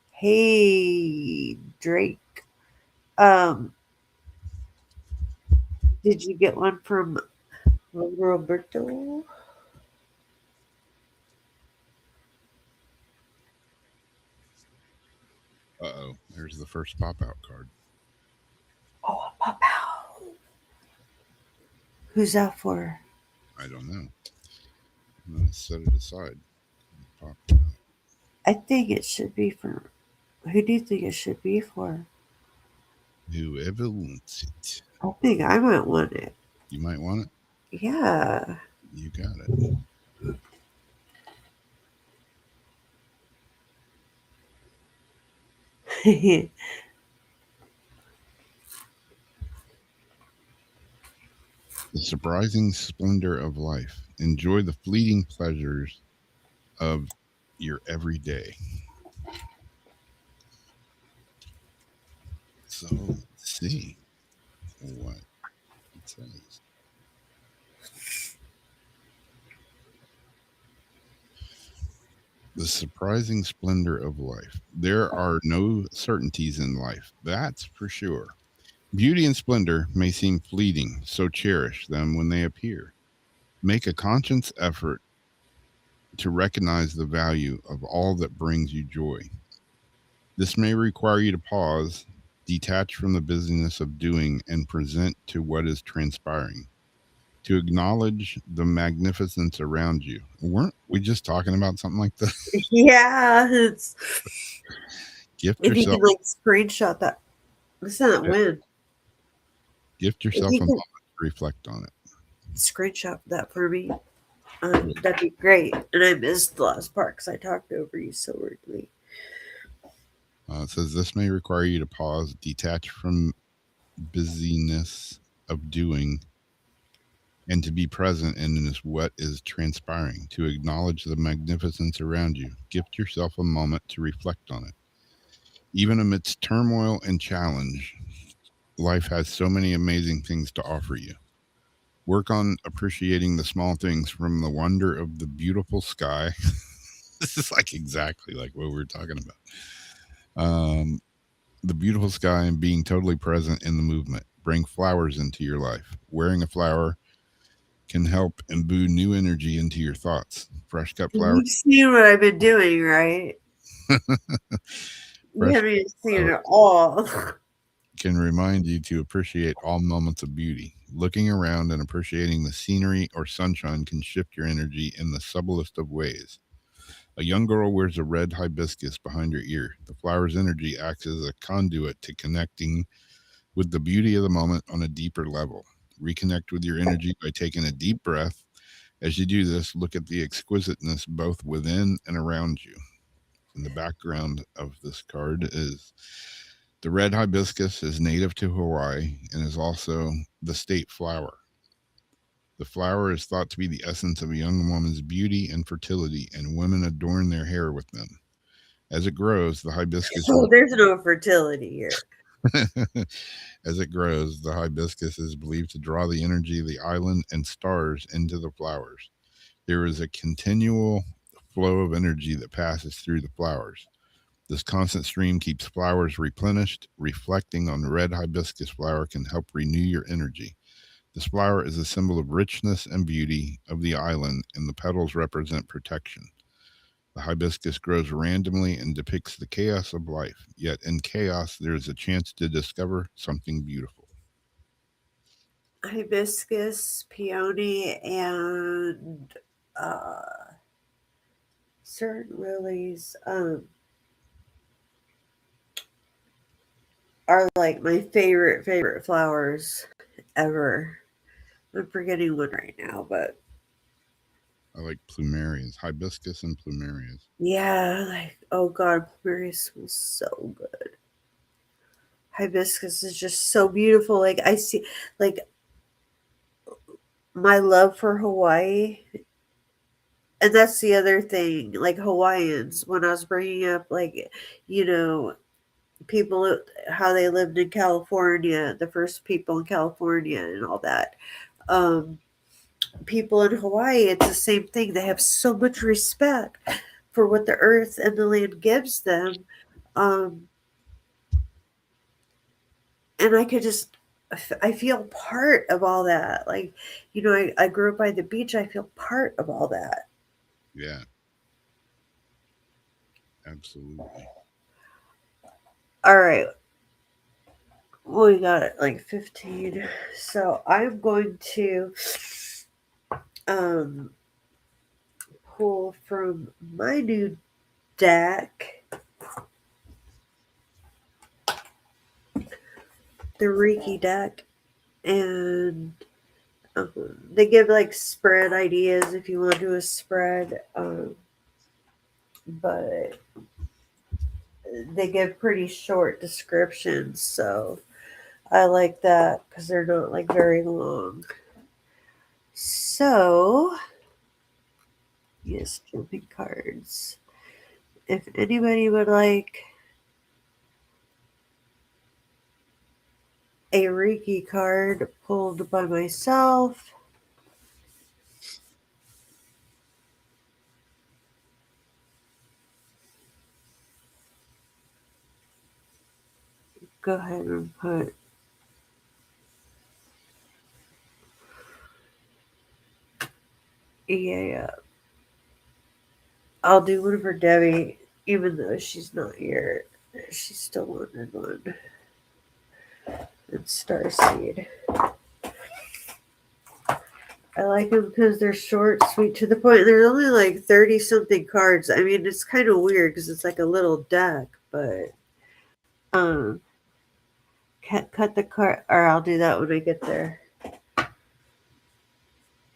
hey Drake. Um did you get one from Roberto? Uh-oh. There's the first pop-out card. Oh, Papa. Who's that for? I don't know. I'm going to set it aside. Pop it out. I think it should be for who do you think it should be for? Whoever wants it. I think I might want it. You might want it. Yeah. You got it. The surprising splendor of life. Enjoy the fleeting pleasures of your everyday. So let's see what it says. The surprising splendor of life. There are no certainties in life, that's for sure. Beauty and splendor may seem fleeting, so cherish them when they appear. Make a conscious effort to recognize the value of all that brings you joy. This may require you to pause, detach from the busyness of doing, and present to what is transpiring. To acknowledge the magnificence around you. Weren't we just talking about something like this? Yeah, it's Gift if you yourself, can like screenshot that. Listen to that wind. gift If yourself you a can moment to reflect on it. screenshot that for me, that'd be great. And I missed the last part because I talked over you so rudely. It says this may require you to pause, detach from busyness of doing, and to be present in this what is transpiring, to acknowledge the magnificence around you. Gift yourself a moment to reflect on it. Even amidst turmoil and challenge, life has so many amazing things to offer you. Work on appreciating the small things, from the wonder of the beautiful sky. This is like exactly like what we were talking about. The beautiful sky and being totally present in the movement. Bring flowers into your life. Wearing a flower can help imbue new energy into your thoughts. Fresh cut flowers. You've seen what I've been doing, right? You Fresh haven't even seen flowers it all. can remind you to appreciate all moments of beauty. Looking around and appreciating the scenery or sunshine can shift your energy in the subtlest of ways. A young girl wears a red hibiscus behind her ear. The flower's energy acts as a conduit to connecting with the beauty of the moment on a deeper level. Reconnect with your energy by taking a deep breath. As you do this, look at the exquisiteness both within and around you. In the background of this card is the red hibiscus is native to Hawaii and is also the state flower. The flower is thought to be the essence of a young woman's beauty and fertility, and women adorn their hair with them. As it grows, the hibiscus So there's no fertility here. as it grows, the hibiscus is believed to draw the energy of the island and stars into the flowers. There is a continual flow of energy that passes through the flowers. This constant stream keeps flowers replenished. Reflecting on the red hibiscus flower can help renew your energy. This flower is a symbol of richness and beauty of the island, and the petals represent protection. The hibiscus grows randomly and depicts the chaos of life, yet in chaos, there is a chance to discover something beautiful. Hibiscus, peony, and certain lilies are like my favorite flowers ever. I'm forgetting one right now, but I like plumerias, hibiscus and plumerias. yeah, like oh god, plumeria smells so good. Hibiscus is just so beautiful. Like I see, like my love for Hawaii, and that's the other thing. Like Hawaiians, when I was bringing up, like you know, people how they lived in California, the first people in California, and all that. Um, People in Hawaii, it's the same thing. They have so much respect for what the earth and the land gives them. Um, and I could just, I feel part of all that. Like, I grew up by the beach. I feel part of all that. Yeah, absolutely. All right. Well, we got it like 15. So I'm going to um, pull from my new deck the Reiki deck, and they give like spread ideas if you want to do a spread, but they give pretty short descriptions, so I like that because they're not like very long. So, yes, jumping cards. If anybody would like a Reiki card pulled by myself, go ahead and put EA up. I'll do one for Debbie, even though she's not here. She still wanted one. And Starseed. I like them because they're short, sweet, to the point. There's only like 30 something cards. I mean, it's kind of weird because it's like a little deck, but um, cut the card, or I'll do that when I get there.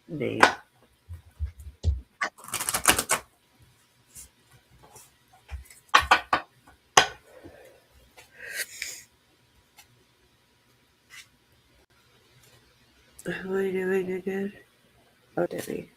Name. What am I doing again? Oh, Debbie.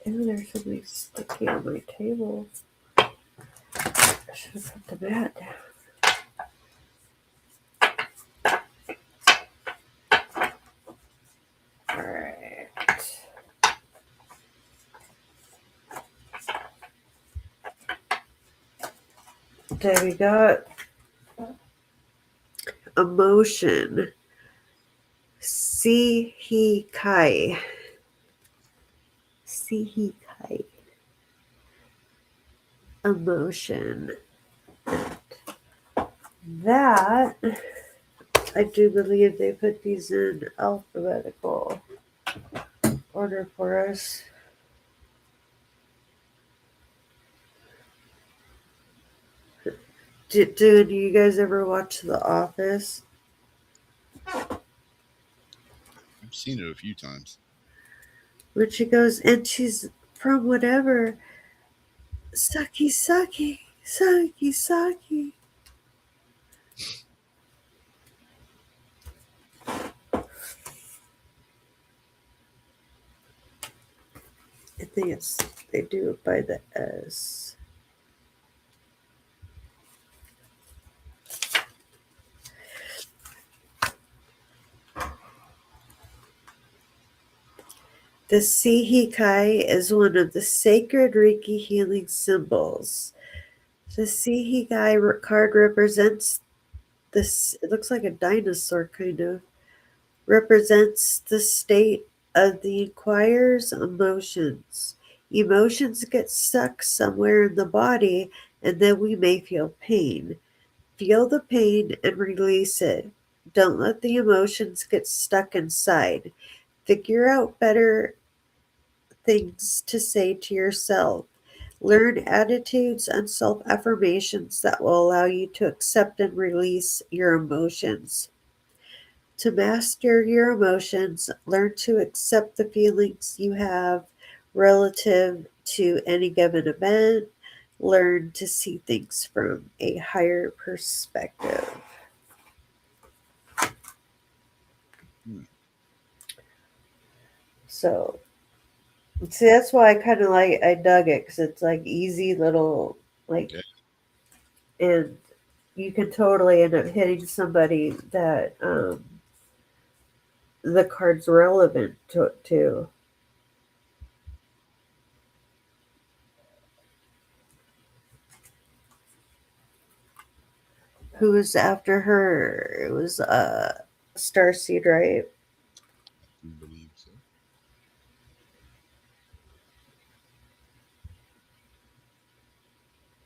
Ew, there's something sticky on my table. I should have put the mat down. Alright. Okay, we got emotion. Sihikai. Sihikai. Emotion. That, I do believe they put these in alphabetical order for us. Do you guys ever watch The Office? I've seen it a few times. When she goes, and she's from whatever, sucky, sucky, sucky, sucky. I think they do it by the S. The Sihikai is one of the sacred Reiki healing symbols. The Sihikai card represents this. It looks like a dinosaur, kind of. Represents the state of the inquirer's emotions. Emotions get stuck somewhere in the body, and then we may feel pain. Feel the pain and release it. Don't let the emotions get stuck inside. Figure out better things to say to yourself. Learn attitudes and self affirmations that will allow you to accept and release your emotions. To master your emotions, learn to accept the feelings you have relative to any given event. Learn to see things from a higher perspective. Hmm. So, see, that's why I dug it because it's like easy little, like, Okay. and you can totally end up hitting somebody that the card's relevant to. Who was after her? It was Starseed, right? I believe so.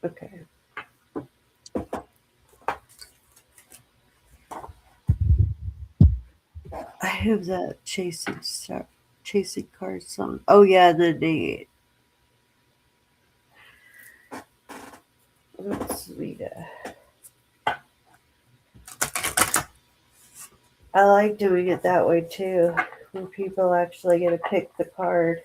Okay. I have that chasing card song. Oh yeah, and then they let's read it. I like doing it that way too, when people actually get to pick the card.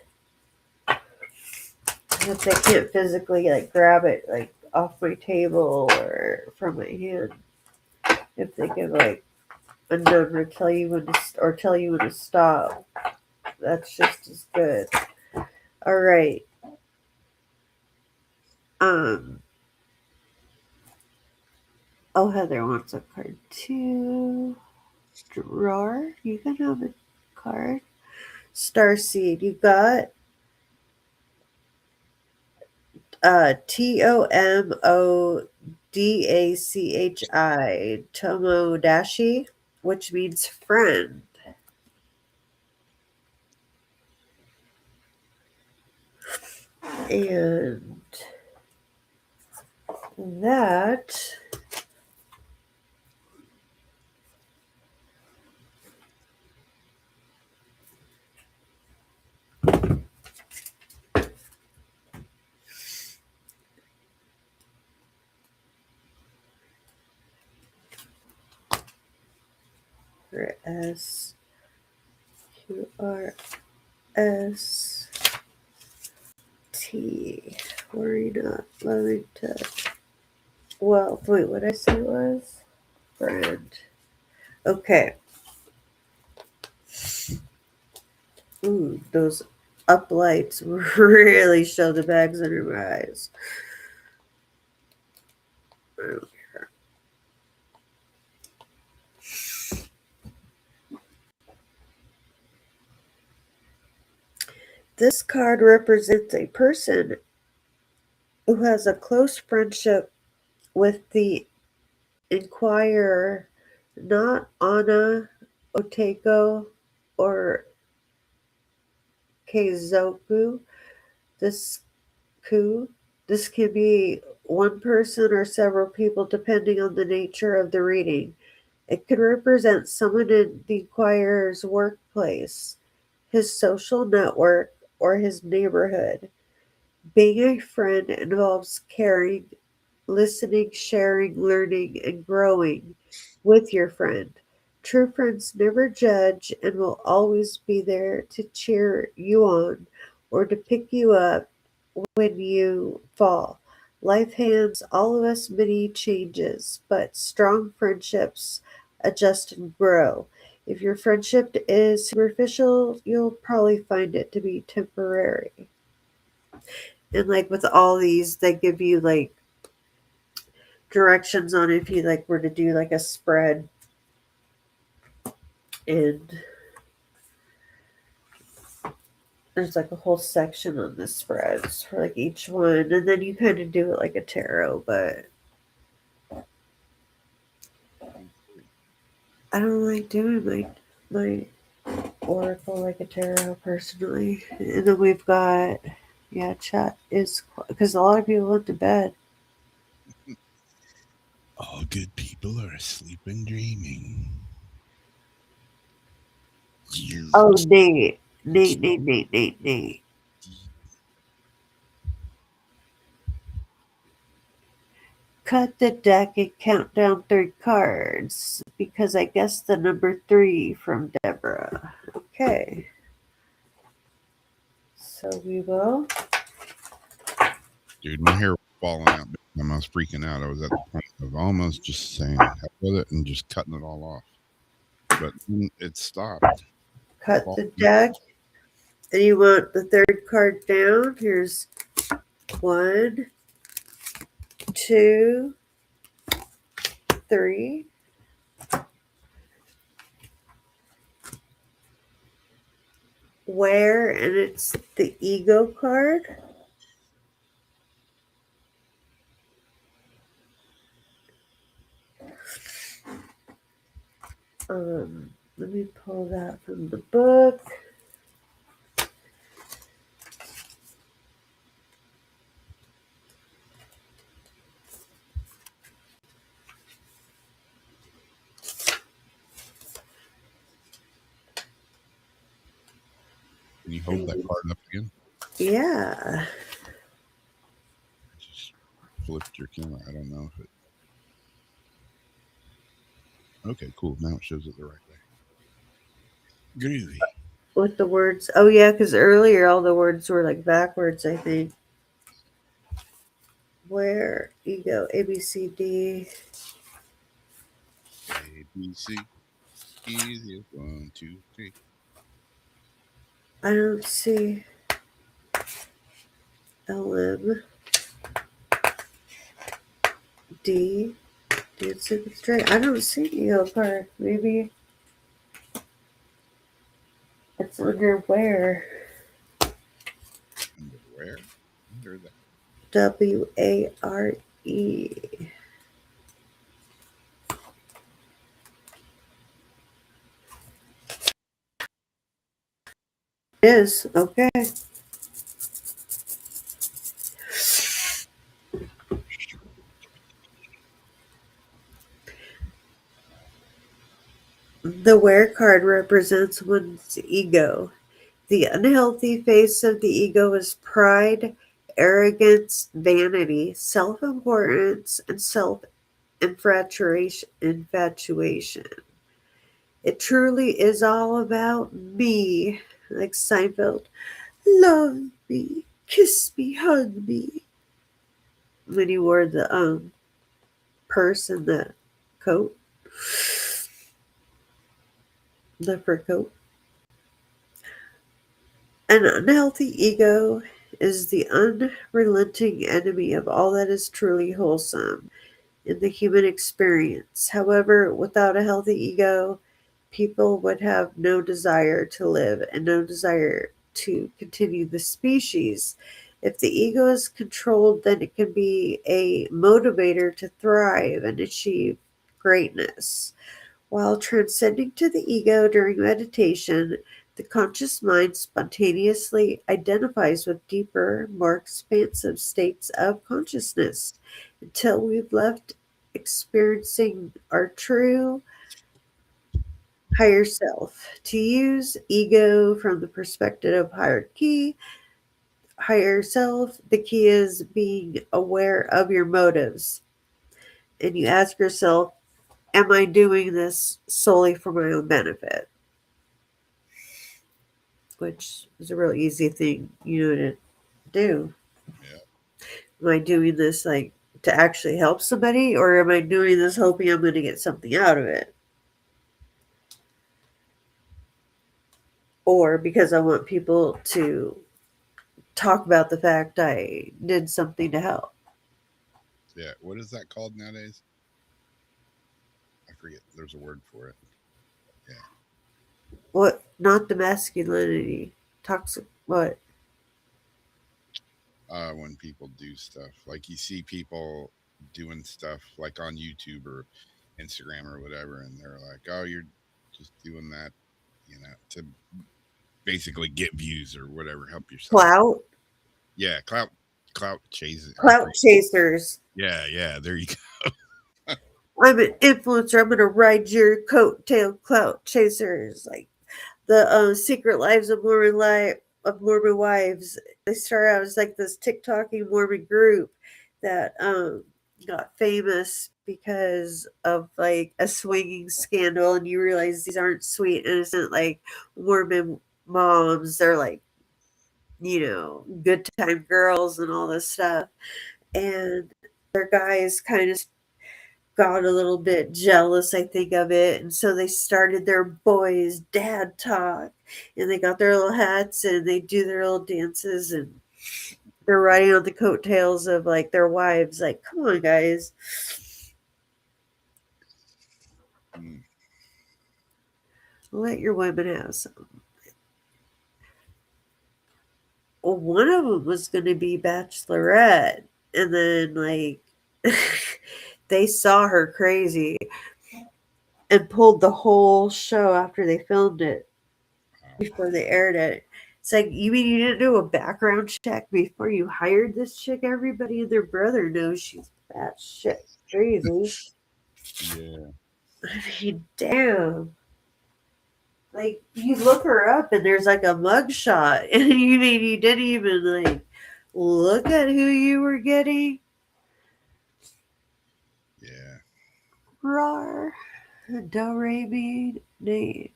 If they can't physically like grab it like off my table or from my hand, if they can like a number tell you when to or tell you when to stop, that's just as good. All right. Um. Oh, Heather wants a card too. Drawer, you can have a card. Starseed, you got Tomodachi, which means friend. And that for SQRST. Worry not, loving touch. Well, wait, what I say was? Friend. Okay. Ooh, those up lights really show the bags under my eyes. This card represents a person who has a close friendship with the Inquirer, not Ana, Oteko, or Keizoku. This this can be one person or several people depending on the nature of the reading. It could represent someone in the Inquirer's workplace, his social network, or his neighborhood. Being a friend involves caring listening, sharing, learning, and growing with your friend. True friends never judge and will always be there to cheer you on or to pick you up when you fall. Life hands all of us many changes, but strong friendships adjust and grow. If your friendship is superficial, you'll probably find it to be temporary. And like with all these, they give you like directions on if you like were to do like a spread, and there's like a whole section on the spreads for like each one, and then you kind of do it like a tarot, but I don't like doing my oracle like a tarot personally. And then we've got, yeah, chat is because a lot of people went to bed. All good people are asleep and dreaming. Oh, Nate. Cut the deck and count down 3 cards because I guess the number 3 from Deborah. Okay. So we will. Dude, my hair was falling out. I was freaking out. I was at the point of almost just saying, "Hell with it," and just cutting it all off. But then it stopped. Cut the deck. And you want the 3rd card down. Here's 1, 2, 3. Where, and it's the ego card. Let me pull that from the book. Can you hold that card up again? Yeah. I just flipped your camera. I don't know if it. Okay, cool. Now it shows it the right way. Groovy. With the words. Oh, yeah, because earlier all the words were like backwards, I think. Where ego, A, B, C, D. A, B, C. Easy. 1, 2, 3. I don't see LM. D. Dancing straight. I don't see ego card. Maybe it's under where. Under where? Under that. WARE. Is okay. The where card represents one's ego. The unhealthy face of the ego is pride, arrogance, vanity, self importance, and self infatuation. It truly is all about me, like Seinfeld. Love me, kiss me, hug me. When he wore the purse and the coat, the fur coat. An unhealthy ego is the unrelenting enemy of all that is truly wholesome in the human experience. However, without a healthy ego, people would have no desire to live and no desire to continue the species. If the ego is controlled, then it can be a motivator to thrive and achieve greatness. While transcending to the ego during meditation, the conscious mind spontaneously identifies with deeper, more expansive states of consciousness until we've left experiencing our true higher self. To use ego from the perspective of hierarchy, higher self, the key is being aware of your motives. And you ask yourself, am I doing this solely for my own benefit? Which is a real easy thing, to do. Yeah. Am I doing this like to actually help somebody, or am I doing this hoping I'm going to get something out of it? Or because I want people to talk about the fact I did something to help. Yeah. What is that called nowadays? I forget. There's a word for it. What? Not the masculinity. Toxic. What? When people do stuff, like you see people doing stuff like on YouTube or Instagram or whatever, and they're like, "Oh, you're just doing that, to basically get views or whatever, help yourself." Clout. Yeah, clout chasing. Clout chasers. Yeah. There you go. I'm an influencer. I'm gonna ride your coattail, clout chasers. Like the Secret Lives of Mormon Wives. They started out as like this TikToking Mormon group that got famous because of like a swinging scandal, and you realize these aren't sweet, innocent like Mormon moms. They're like good time girls and all this stuff, and their guys kind of got a little bit jealous, I think, of it. And so they started their boys' dad talk. And they got their little hats and they do their little dances. And they're riding on the coattails of like their wives. Like, come on, guys. Mm. Let your women have some. Well, one of them was going to be Bachelorette. And then, like, they saw her crazy and pulled the whole show after they filmed it. Before they aired it. It's like, you mean you didn't do a background check before you hired this chick? Everybody and their brother knows she's batshit crazy. Yeah. I mean, damn. Like, you look her up and there's like a mugshot, and you mean you didn't even like look at who you were getting? Yeah. Rar. Do re mi name.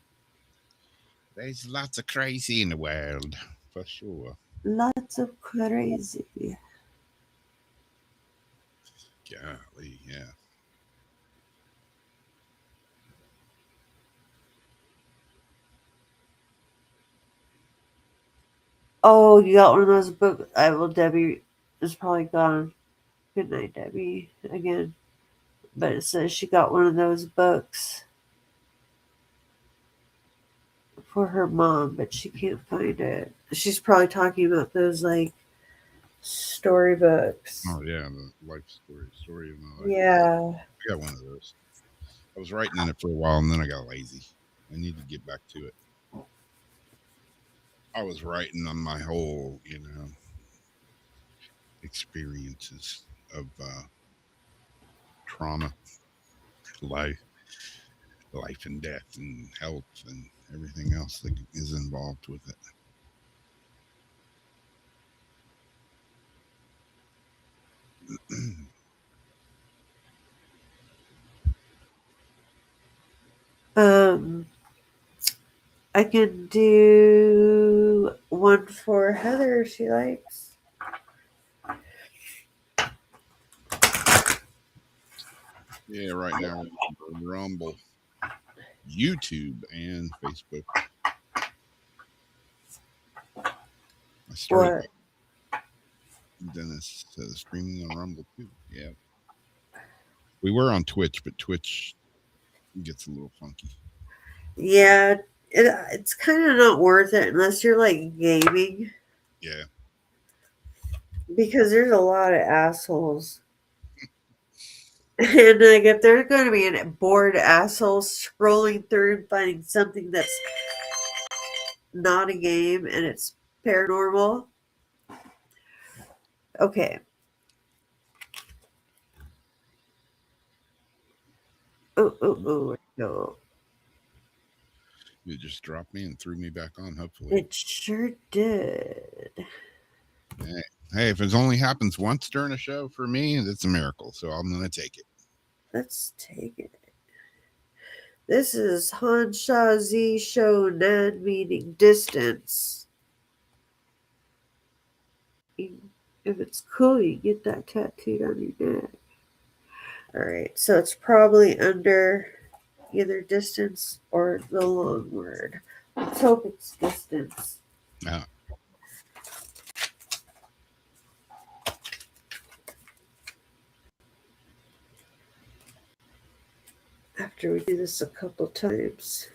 There's lots of crazy in the world, for sure. Lots of crazy. Golly, yeah. Oh, you got one of those books. Debbie is probably gone. Good night, Debbie, again. But it says she got one of those books for her mom, but she can't find it. She's probably talking about those like storybooks. Oh yeah, the life story of my life. Yeah. I got one of those. I was writing in it for a while, and then I got lazy. I need to get back to it. I was writing on my whole, experiences of trauma, life, life and death, and health, and everything else that is involved with it. I can do one for Heather if she likes. Yeah, right now on Rumble, YouTube, and Facebook. I started Dennis streaming on Rumble too. Yeah, we were on Twitch, but Twitch gets a little funky. Yeah, it's kind of not worth it unless you're like gaming. Yeah. Because there's a lot of assholes. And like, if there's going to be a bored asshole scrolling through and finding something that's not a game and it's paranormal, okay. Oh, no. It just dropped me and threw me back on, hopefully. It sure did. Hey, if it only happens once during a show for me, that's a miracle. So I'm gonna take it. Let's take it. This is Han Sha Z Show Nan, meaning distance. If it's cool, you get that tattooed on your neck. Alright, so it's probably under either distance or the long word. Let's hope it's distance. Ah, After we do this a couple times.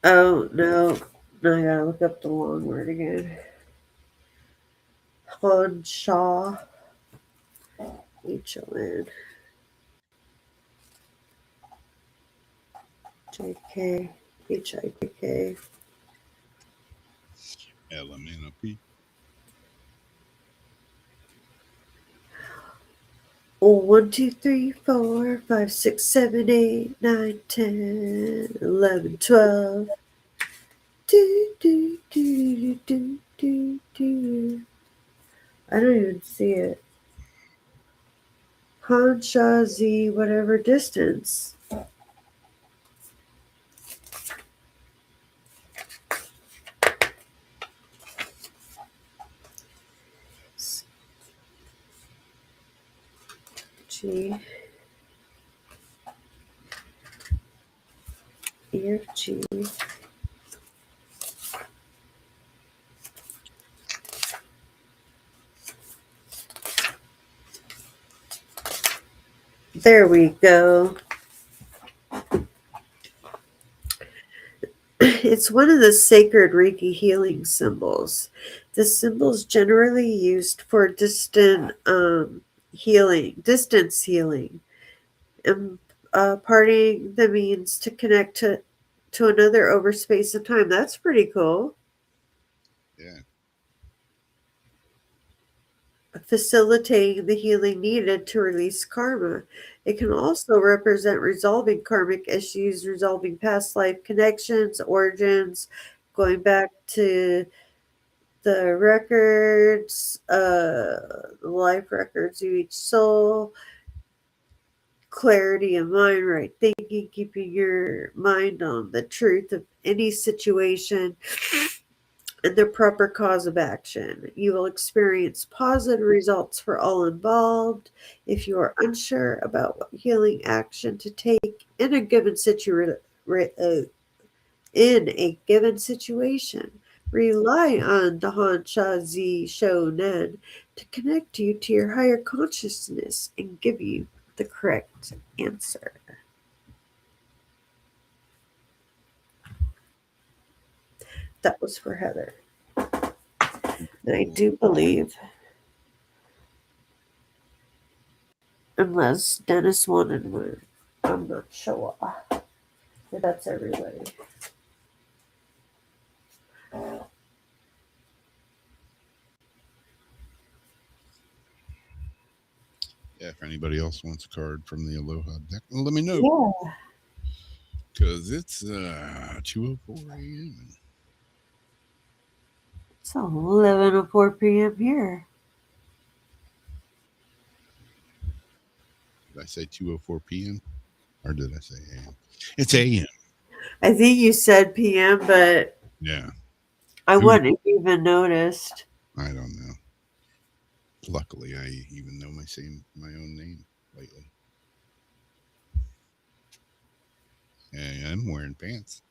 Oh, no. Now I gotta look up the long word again. Han Shaw. H-O-N. J-K. H-I-J-K. LMNOP. 1, 2, 3, 4, 5, 6, 7, 8, 9, 10, 11, 12. Do, do, do, do, do, do. I don't even see it. Han Sha Z, whatever distance. G. E, F, G. There we go. It's one of the sacred Reiki healing symbols. The symbol is generally used for distance healing, imparting the means to connect to another over space and time. That's pretty cool. Yeah. Facilitating the healing needed to release karma. It can also represent resolving karmic issues, resolving past life connections, origins, going back to the records, life records of each soul, clarity of mind, right thinking, keeping your mind on the truth of any situation and the proper cause of action. You will experience positive results for all involved. If you are unsure about what healing action to take in a given situation, rely on the Han Sha Z Shonen to connect you to your higher consciousness and give you the correct answer. That was for Heather. And I do believe, unless Dennis wanted one, I'm not sure. But that's everybody. Yeah. If anybody else wants a card from the Aloha deck, let me know. Yeah. Because it's 2:04 a.m. It's 11:04 p.m. here. Did I say 2:04 p.m. or did I say a.m.? It's a.m. I think you said p.m., but Yeah. I Who- wouldn't have even noticed. I don't know. Luckily, I even know my own name lately. And I'm wearing pants.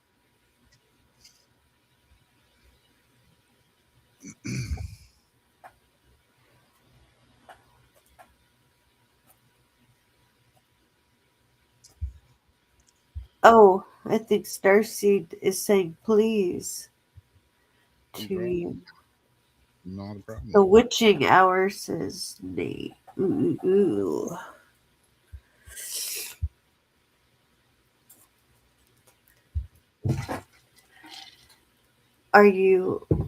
Oh, I think Starseed is saying please No to problem. you. Not a problem. The witching hour says Nate. Ooh, ooh,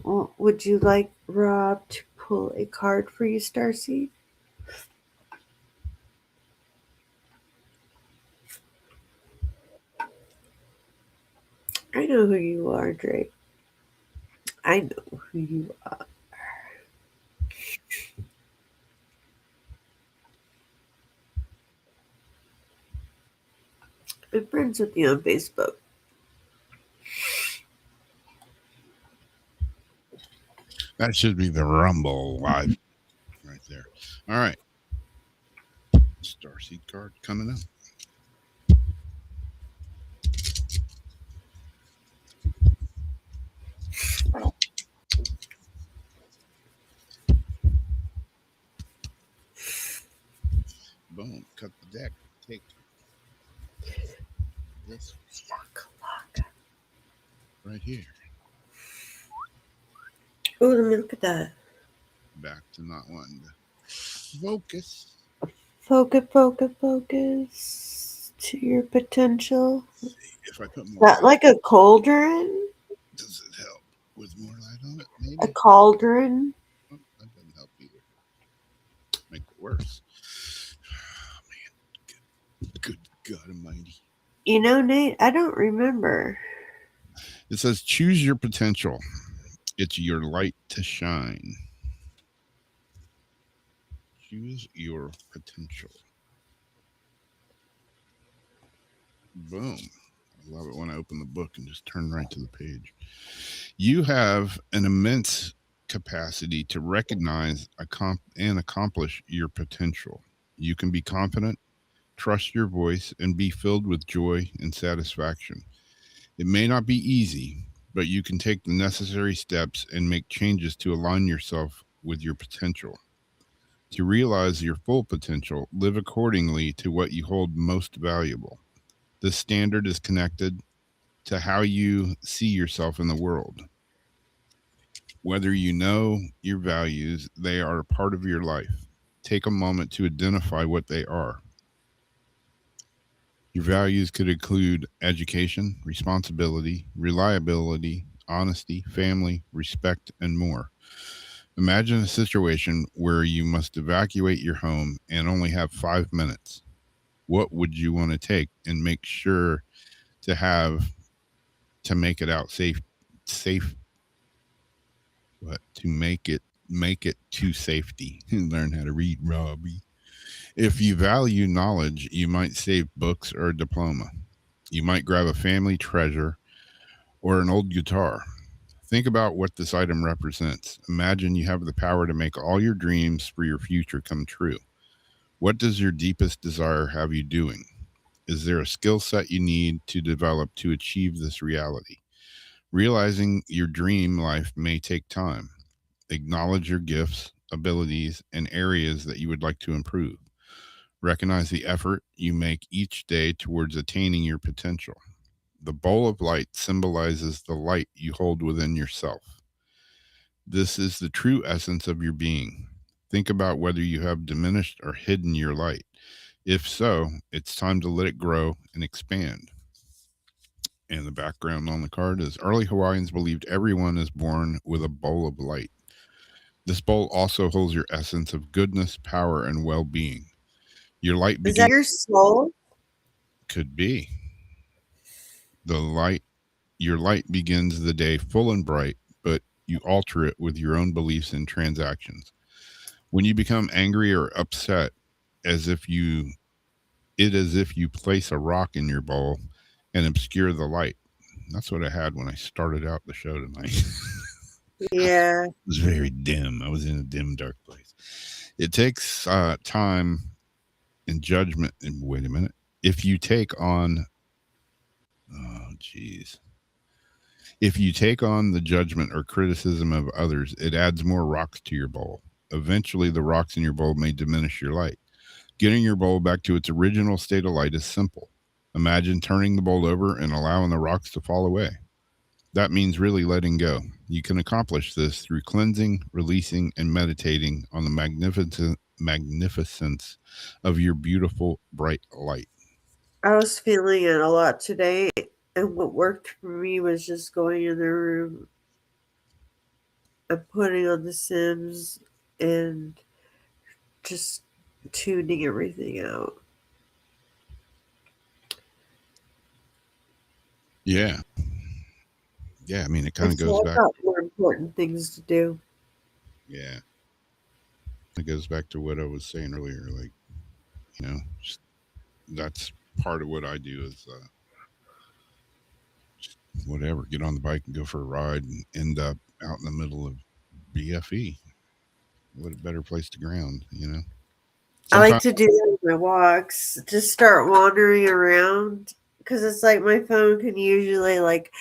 ooh. Would you like Rob to pull a card for you, Starseed? I know who you are, Drake. I know who you are. I'm friends with you on Facebook. That should be the Rumble live right there. All right. Starseed card coming up. Boom. Cut the deck. Take this right here. Oh, let me look at that. Back to not wanting to focus. Focus, focus, focus to your potential. If I put Is more that light, like a cauldron? does it help with more light on it? Maybe. A cauldron? Oh, that doesn't help either. Make it worse. Oh, man. Good God Almighty. You know, Nate, I don't remember. It says choose your potential. It's your light to shine. Choose your potential. Boom. I love it when I open the book and just turn right to the page. You have an immense capacity to recognize and accomplish your potential. You can be confident, trust your voice, and be filled with joy and satisfaction. It may not be easy, but you can take the necessary steps and make changes to align yourself with your potential. To realize your full potential, live accordingly to what you hold most valuable. This standard is connected to how you see yourself in the world. Whether you know your values, they are a part of your life. Take a moment to identify what they are. Your values could include education, responsibility, reliability, honesty, family, respect, and more. Imagine a situation where you must evacuate your home and only have 5 minutes. What would you want to take and make sure to have to make it out safe what to make it to safety? Learn how to read, Robbie. If you value knowledge, you might save books or a diploma. You might grab a family treasure or an old guitar. Think about what this item represents. Imagine you have the power to make all your dreams for your future come true. What does your deepest desire have you doing? Is there a skill set you need to develop to achieve this reality? Realizing your dream life may take time. Acknowledge your gifts, abilities, and areas that you would like to improve. Recognize the effort you make each day towards attaining your potential. The bowl of light symbolizes the light you hold within yourself. This is the true essence of your being. Think about whether you have diminished or hidden your light. If so, it's time to let it grow and expand. And the background on the card is early Hawaiians believed everyone is born with a bowl of light. This bowl also holds your essence of goodness, power, and well being. Your light Is that begins. your soul? Could be. Your light begins the day full and bright, but you alter it with your own beliefs and transactions. When you become angry or upset, as if you place a rock in your bowl and obscure the light. That's what I had when I started out the show tonight. Yeah. It was very dim. I was in a dim, dark place. It takes time and judgment. And wait a minute. If you take on, if you take on the judgment or criticism of others, it adds more rocks to your bowl. Eventually, the rocks in your bowl may diminish your light. Getting your bowl back to its original state of light is simple. Imagine turning the bowl over and allowing the rocks to fall away. That means really letting go. You can accomplish this through cleansing, releasing, and meditating on the magnificence of your beautiful, bright light. I was feeling it a lot today, and what worked for me was just going in the room and putting on The Sims and just tuning everything out. Yeah. Yeah, I mean, it kind of So goes I've back. got more important things to do. Yeah, it goes back to what I was saying earlier. Like, just, that's part of what I do is just whatever, get on the bike and go for a ride and end up out in the middle of BFE. What a better place to ground. I like Sometimes, to do that with my walks, just start wandering around because it's like my phone can usually like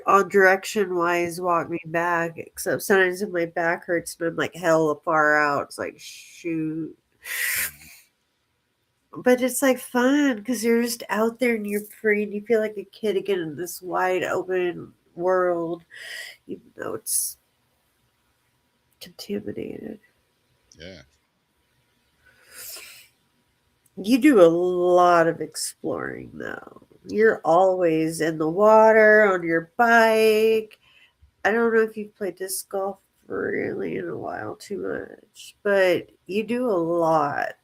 on direction wise walk me back. Except sometimes if my back hurts and I'm like hella far out, it's like shoot. But it's like fun because you're just out there and you're free and you feel like a kid again in this wide open world, even though it's contaminated. yeah, You do a lot of exploring though. You're always in the water on your bike. I don't know if you've played disc golf really in a while too much, but you do a lot.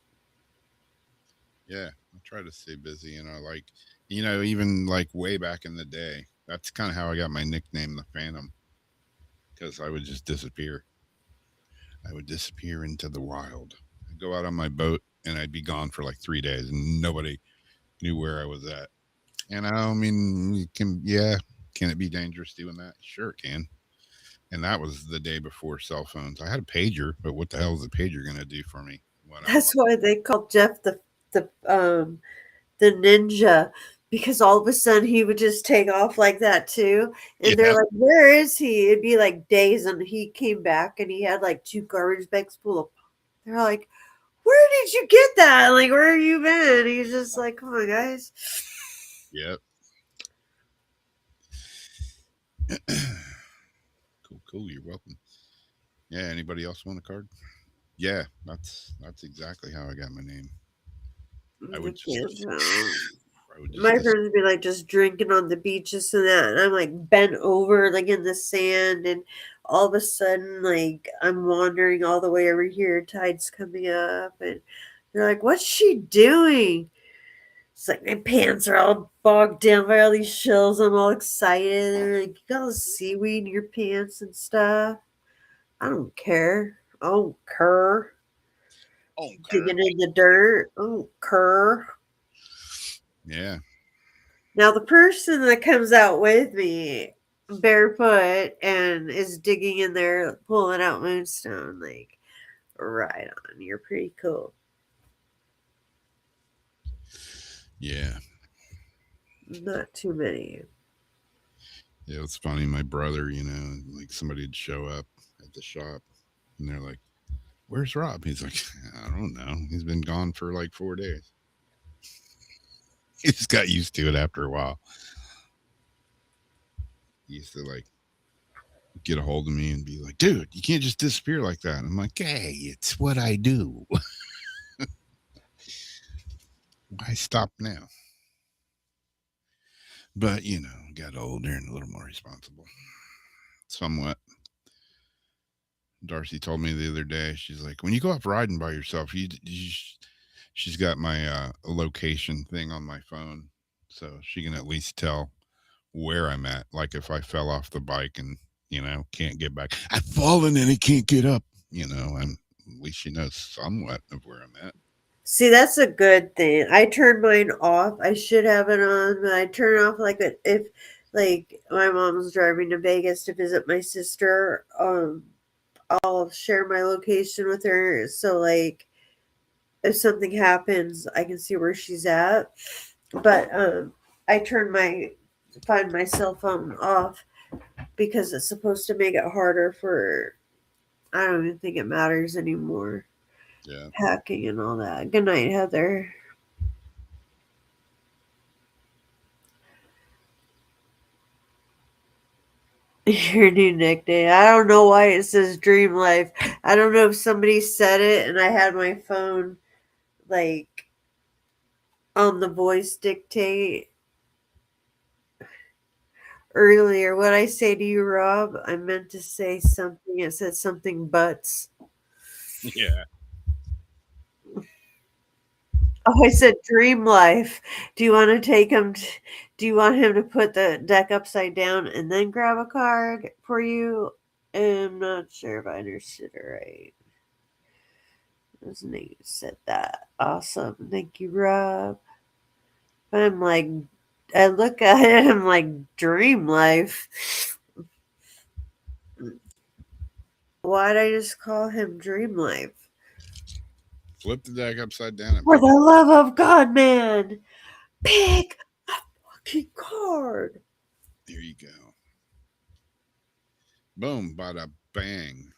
yeah. I try to stay busy, like, even like way back in the day. That's kind of how I got my nickname, the Phantom, because I would just disappear. I would disappear into the wild. I'd go out on my boat and I'd be gone for like 3 days and nobody knew where I was at. And I mean, can it be dangerous doing that? Sure, it can. And that was the day before cell phones. I had a pager, but what the hell is a pager going to do for me when I'm That's like, why they call Jeff the ninja because all of a sudden he would just take off like that too. And they're yeah, like, "Where is he?" It'd be like days, and he came back and he had like 2 garbage bags full of. They're like, "Where did you get that? Like, where have you been?" He's just like, "Come on, guys." yep. Cool, cool. You're welcome. Yeah. Anybody else want a card? Yeah, that's exactly how I got my name. I The would just, kids, I would just my friends would be like just drinking on the beaches and that, and I'm like bent over like in the sand, and all of a sudden like I'm wandering all the way over here, tide's coming up, and they're like, "What's she doing?" It's like my pants are all bogged down by all these shells. I'm all excited. They're like, "You got all the seaweed in your pants and stuff." I don't care. I don't care. okay. Digging in the dirt. I don't care. Yeah, Now, the person that comes out with me barefoot and is digging in there, pulling out moonstone, like, right on. You're pretty cool. yeah. Not too many. Yeah, it's funny. My brother, like somebody'd show up at the shop and they're like, "Where's Rob?" He's like, "I don't know. He's been gone for like 4 days." He just got used to it after a while. He used to like get a hold of me and be like, "Dude, you can't just disappear like that." And I'm like, "Hey, it's what I do. Why stop now?" But, got older and a little more responsible. Somewhat. Darcy told me the other day, she's like, when you go up riding by yourself, she's got my location thing on my phone. So she can at least tell where I'm at. Like if I fell off the bike and, can't get back, I've fallen and I can't get up, and at least she knows somewhat of where I'm at. See, that's a good thing. I turn mine off. I should have it on, but I turn it off like if like my mom's driving to Vegas to visit my sister. I'll share my location with her. So like if something happens, I can see where she's at. But I find my cell phone off because it's supposed to make it harder for. I don't even think it matters anymore. Yeah. Hacking and all that. Good night, Heather. Your new nickname. I don't know why it says Dream Life. I don't know if somebody said it and I had my phone like on the voice dictate earlier. What I say to you, Rob, I meant to say something. It said something butts. Yeah. Oh, I said dream life. Do you want to take him? Do you want him to put the deck upside down and then grab a card for you? I'm not sure if I understood it right. Doesn't he said that? Awesome. Thank you, Rob. I'm like, I look at it, I'm like, dream life. Why'd I just call him Dream Life? Flip the deck upside down and For the love of God, man, pick a fucking card. there you go. Boom, bada bang.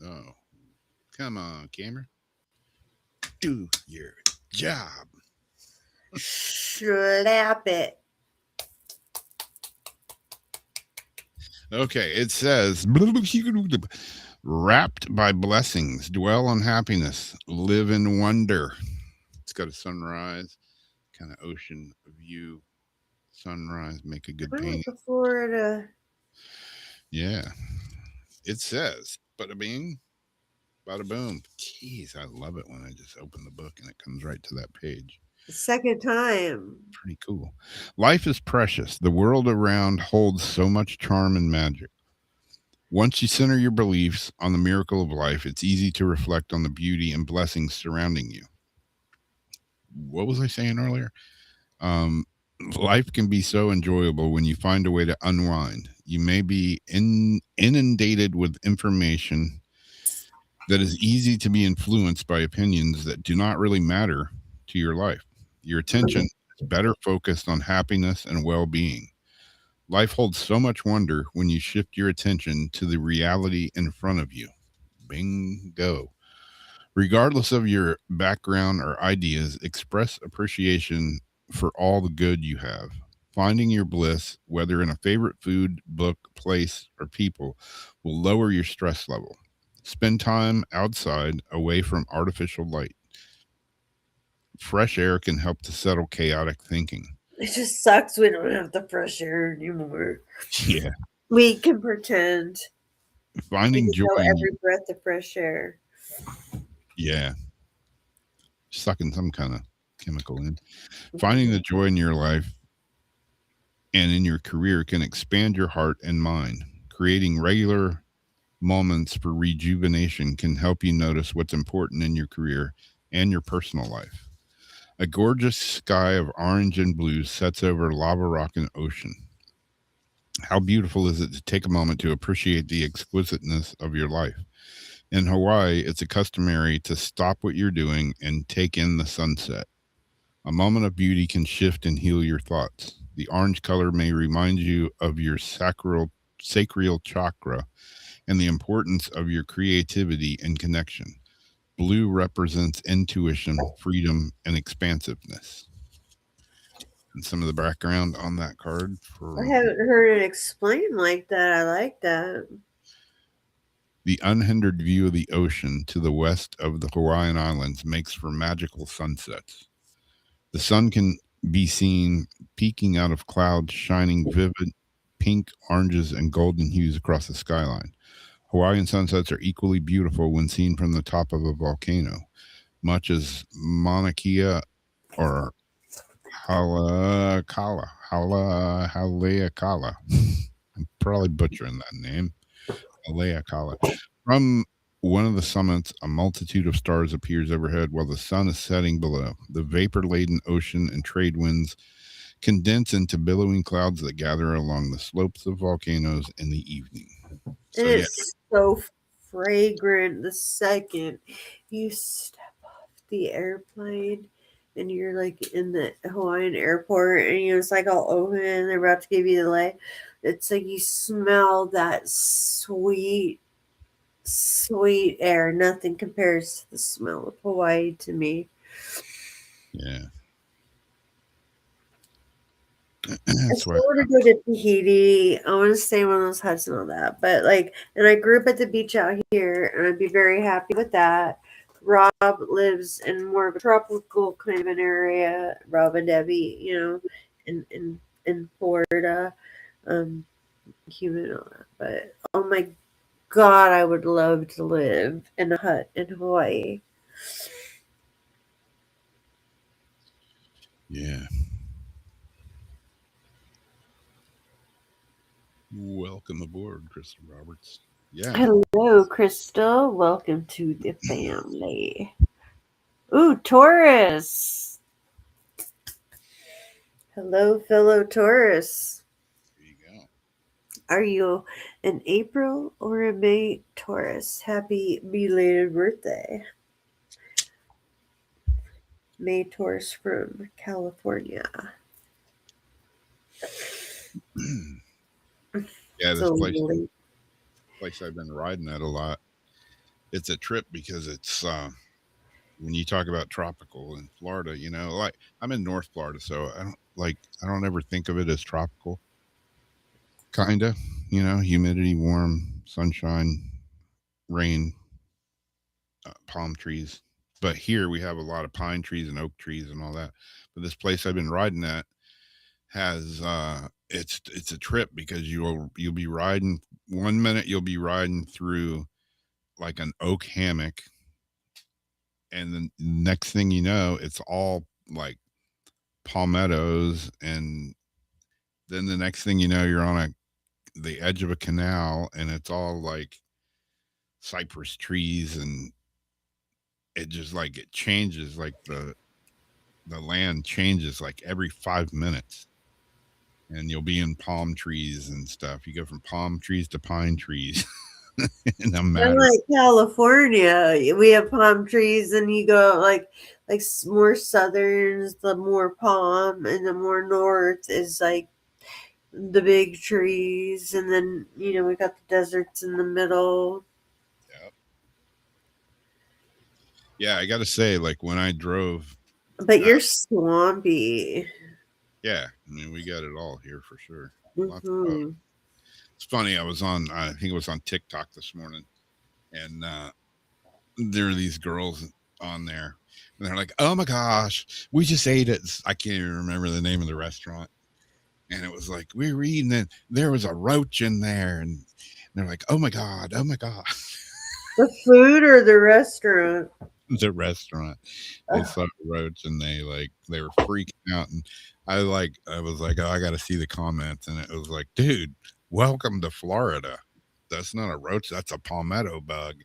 Oh, come on, camera. Do your job. Slap it. Okay, it says wrapped by blessings, dwell on happiness, live in wonder. It's got a sunrise, kind of ocean view, sunrise, make a good I'm painting. looking forward to. Yeah, it says bada bing, bada boom. Jeez, I love it when I just open the book and it comes right to that page. The second time. Pretty cool. Life is precious. The world around holds so much charm and magic. Once you center your beliefs on the miracle of life, it's easy to reflect on the beauty and blessings surrounding you. What was I saying earlier? Life can be so enjoyable when you find a way to unwind. You may be inundated with information that is easy to be influenced by opinions that do not really matter to your life. Your attention is better focused on happiness and well-being. Life holds so much wonder when you shift your attention to the reality in front of you. Bingo. Regardless of your background or ideas, express appreciation for all the good you have. Finding your bliss, whether in a favorite food, book, place, or people, will lower your stress level. Spend time outside, away from artificial light. Fresh air can help to settle chaotic thinking. It just sucks we don't have the fresh air anymore. Yeah. We can pretend. Finding We joy know in every breath of fresh air. yeah. Sucking some kind of chemical in. Finding the joy in your life and in your career can expand your heart and mind. Creating regular moments for rejuvenation can help you notice what's important in your career and your personal life. A gorgeous sky of orange and blue sets over lava rock and ocean. How beautiful is it to take a moment to appreciate the exquisiteness of your life? In Hawaii, it's a customary to stop what you're doing and take in the sunset. A moment of beauty can shift and heal your thoughts. The orange color may remind you of your sacral chakra and the importance of your creativity and connection. Blue represents intuition, freedom, and expansiveness. And some of the background on that card for I haven't heard it explained like that. I like that. the unhindered view of the ocean to the west of the Hawaiian Islands makes for magical sunsets. The sun can be seen peeking out of clouds, shining vivid pink, oranges, and golden hues across the skyline. Hawaiian sunsets are equally beautiful when seen from the top of a volcano, much as Mauna Kea or Haleakala. I'm probably butchering that name. Haleakala. From one of the summits, a multitude of stars appears overhead while the sun is setting below. The vapor-laden ocean and trade winds condense into billowing clouds that gather along the slopes of volcanoes in the evening. So, And it's so fragrant the second you step off the airplane and you're like in the Hawaiian airport and you're just like all open and they're about to give you the light. It's like you smell that sweet, sweet air. Nothing compares to the smell of Hawaii to me. yeah. I That's why still want to go to Tahiti. I want to stay in one of those huts and all that. But like, and I grew up at the beach out here, and I'd be very happy with that. Rob lives in more of a tropical kind of an area. Rob and Debbie, in Florida, human and all that. But oh my God, I would love to live in a hut in Hawaii. yeah. Welcome aboard, Crystal Roberts. Yeah. Hello, Crystal. Welcome to the family. Ooh, Taurus. Hello, fellow Taurus. There you go. Are you an April or a May Taurus? Happy belated birthday. May Taurus from California. Yeah, So this late. place I've been riding at a lot. It's a trip because it's when you talk about tropical in Florida, like I'm in North Florida, so I don't ever think of it as tropical. Kinda, humidity, warm, sunshine, rain, palm trees. But here we have a lot of pine trees and oak trees and all that. But this place I've been riding at has it's a trip because you'll be riding 1 minute you'll be riding through like an oak hammock, and then next thing you know it's all like palmettos, and then the next thing you know you're on the edge of a canal and it's all like cypress trees, and it just like it changes, like the land changes like every 5 minutes, and you'll be in palm trees and stuff. You go from palm trees to pine trees in a matter. Unlike California, we have palm trees, and you go like more southerns, the more palm, and the more north is like the big trees, and then we got the deserts in the middle. Yeah, I gotta say, like when I drove, But you're swampy. yeah, I mean we got it all here for sure. Hmm. It's funny. I think it was on TikTok this morning, and there are these girls on there, and they're like, "Oh my gosh, we just ate it." I can't even remember the name of the restaurant, and it was like we were eating it. There was a roach in there, and they're like, "Oh my god, oh my god." The food or the restaurant? The restaurant, they saw a roach and they were freaking out, and I was like, oh, I got to see the comments, and it was like, dude, welcome to Florida. That's not a roach, that's a palmetto bug.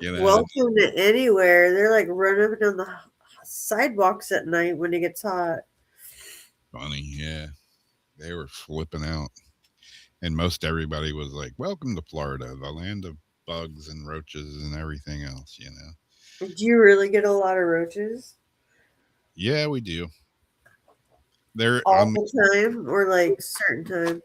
Welcome to anywhere. They're like running up and down the sidewalks at night when it gets hot. Funny, yeah, they were flipping out, and most everybody was like, welcome to Florida, the land of bugs and roaches and everything else. Do you really get a lot of roaches? Yeah, we do. They're all the time, or like certain time?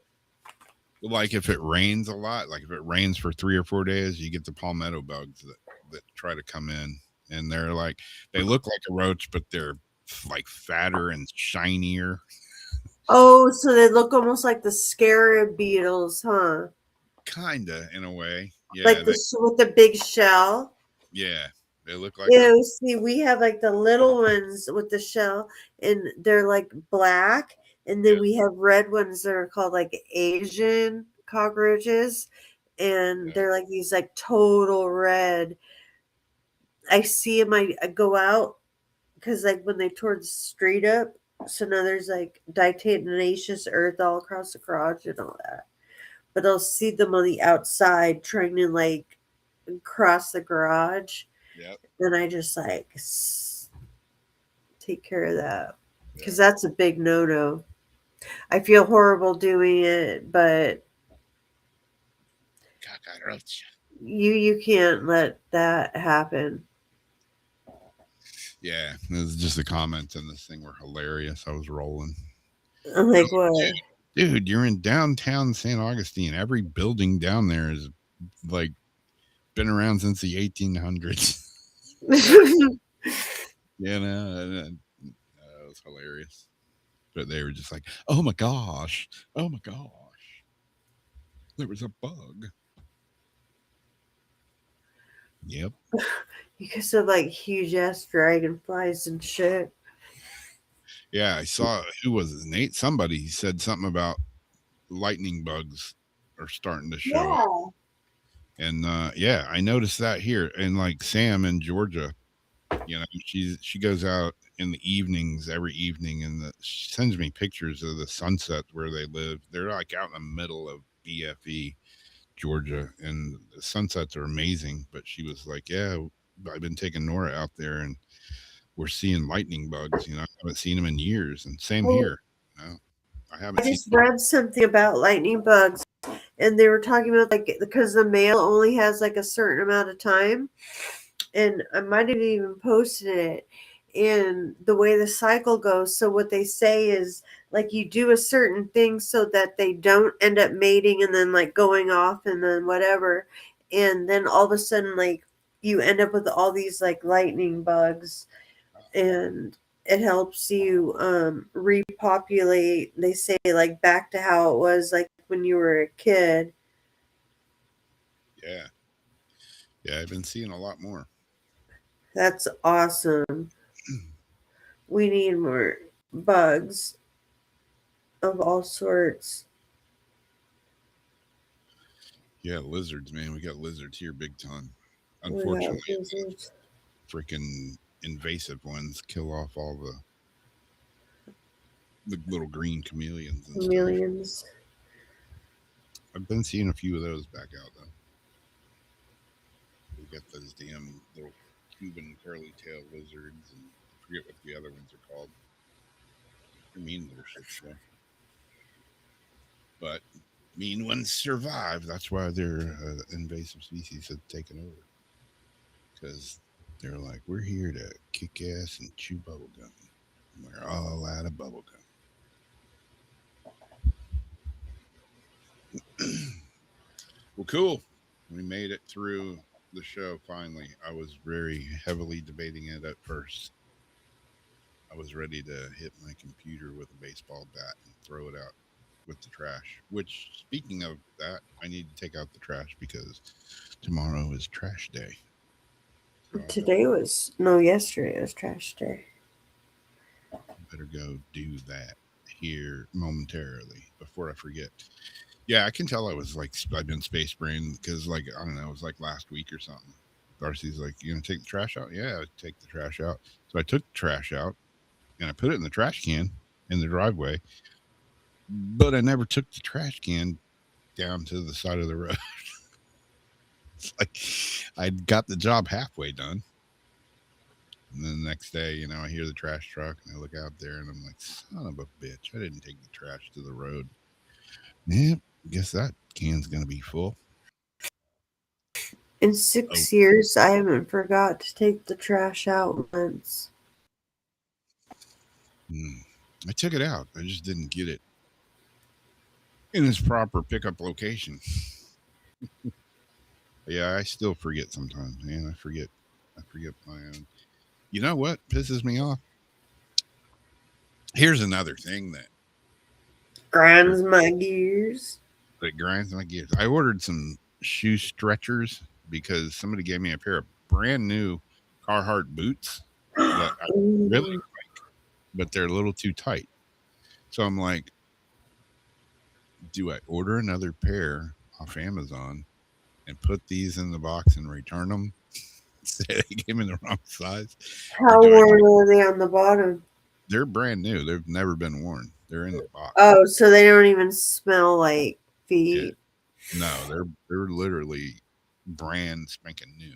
Like if it rains a lot, like if it rains for 3 or 4 days, you get the palmetto bugs that try to come in, and they look like a roach, but they're like fatter and shinier. Oh, so they look almost like the scarab beetles, huh? Kinda, in a way. Yeah, like with the big shell. Yeah, they look like. Yeah, see, we have like the little ones with the shell, and they're like black, and then we have red ones that are called like Asian cockroaches, and they're like these like total red. I see them. I go out because like when they tore the street up, so now there's like diatomaceous earth all across the garage and all that. But I'll see them on the outside trying to like cross the garage. Yep. Then I just like take care of that because that's a big no-no. I feel horrible doing it, but you can't let that happen. Yeah, it was just the comments in this thing were hilarious. I was rolling. I'm like, what? Dude, you're in downtown St. Augustine. Every building down there is like been around since the 1800s. It was hilarious. But they were just like, oh my gosh, there was a bug. Yep. Because of like huge ass dragonflies and shit. Yeah, I saw, who was it? Nate? Somebody said something about lightning bugs are starting to show up. And yeah, I noticed that here. And like Sam in Georgia, she goes out in the evenings, every evening, and she sends me pictures of the sunset where they live. They're like out in the middle of BFE, Georgia, and the sunsets are amazing. But she was like, "Yeah, I've been taking Nora out there, and we're seeing lightning bugs. I haven't seen them in years, and same Well, here. You know, I haven't I seen." just read something about lightning bugs, and they were talking about like because the male only has like a certain amount of time, and I might have even posted it. And the way the cycle goes, so what they say is like you do a certain thing so that they don't end up mating and then like going off and then whatever, and then all of a sudden like you end up with all these like lightning bugs, and it helps you repopulate, they say, like back to how it was like when you were a kid. Yeah, yeah, I've been seeing a lot more. That's awesome. We need more bugs of all sorts. Yeah, lizards, man. We got lizards here big time. We got Unfortunately, lizards, freaking invasive ones kill off all the little green chameleons and stuff. chameleons. I've been seeing a few of those back out though. We got those damn little Cuban curly tail lizards, and I forget what the other ones are called. They're mean little shits though. But mean ones survive. That's why they're invasive species have taken over. Because they're like, we're here to kick ass and chew bubblegum. We're all out of bubblegum. Well, cool. We made it through the show finally. I was very heavily debating it at first. I was ready to hit my computer with a baseball bat and throw it out with the trash. Which, speaking of that, I need to take out the trash because tomorrow is trash day. So Today was no, yesterday was trash day. I better go do that here momentarily before I forget. Yeah, I can tell I was like I've been space brain because like I don't know, it was like last week or something. Darcy's like, "You gonna take the trash out?" Yeah, I take the trash out. So I took the trash out and I put it in the trash can in the driveway, but I never took the trash can down to the side of the road. It's like I got the job halfway done. And then the next day, I hear the trash truck and I look out there and I'm like, son of a bitch, I didn't take the trash to the road. Yeah, guess that can's going to be full. In 6 years, I haven't forgot to take the trash out once. I took it out. I just didn't get it in its proper pickup location. Yeah, I still forget sometimes, man. I forget my own. You know what pisses me off? Here's another thing that Grinds my gears. grinds my gears. I ordered some shoe stretchers because somebody gave me a pair of brand new Carhartt boots that I really like, but they're a little too tight. So I'm like, do I order another pair off Amazon and put these in the box and return them? They gave me the wrong size. How worn are they on the bottom? They're brand new. They've never been worn. They're in the box. Oh, so they don't even smell like feet. Yeah. No, they're literally brand spanking new.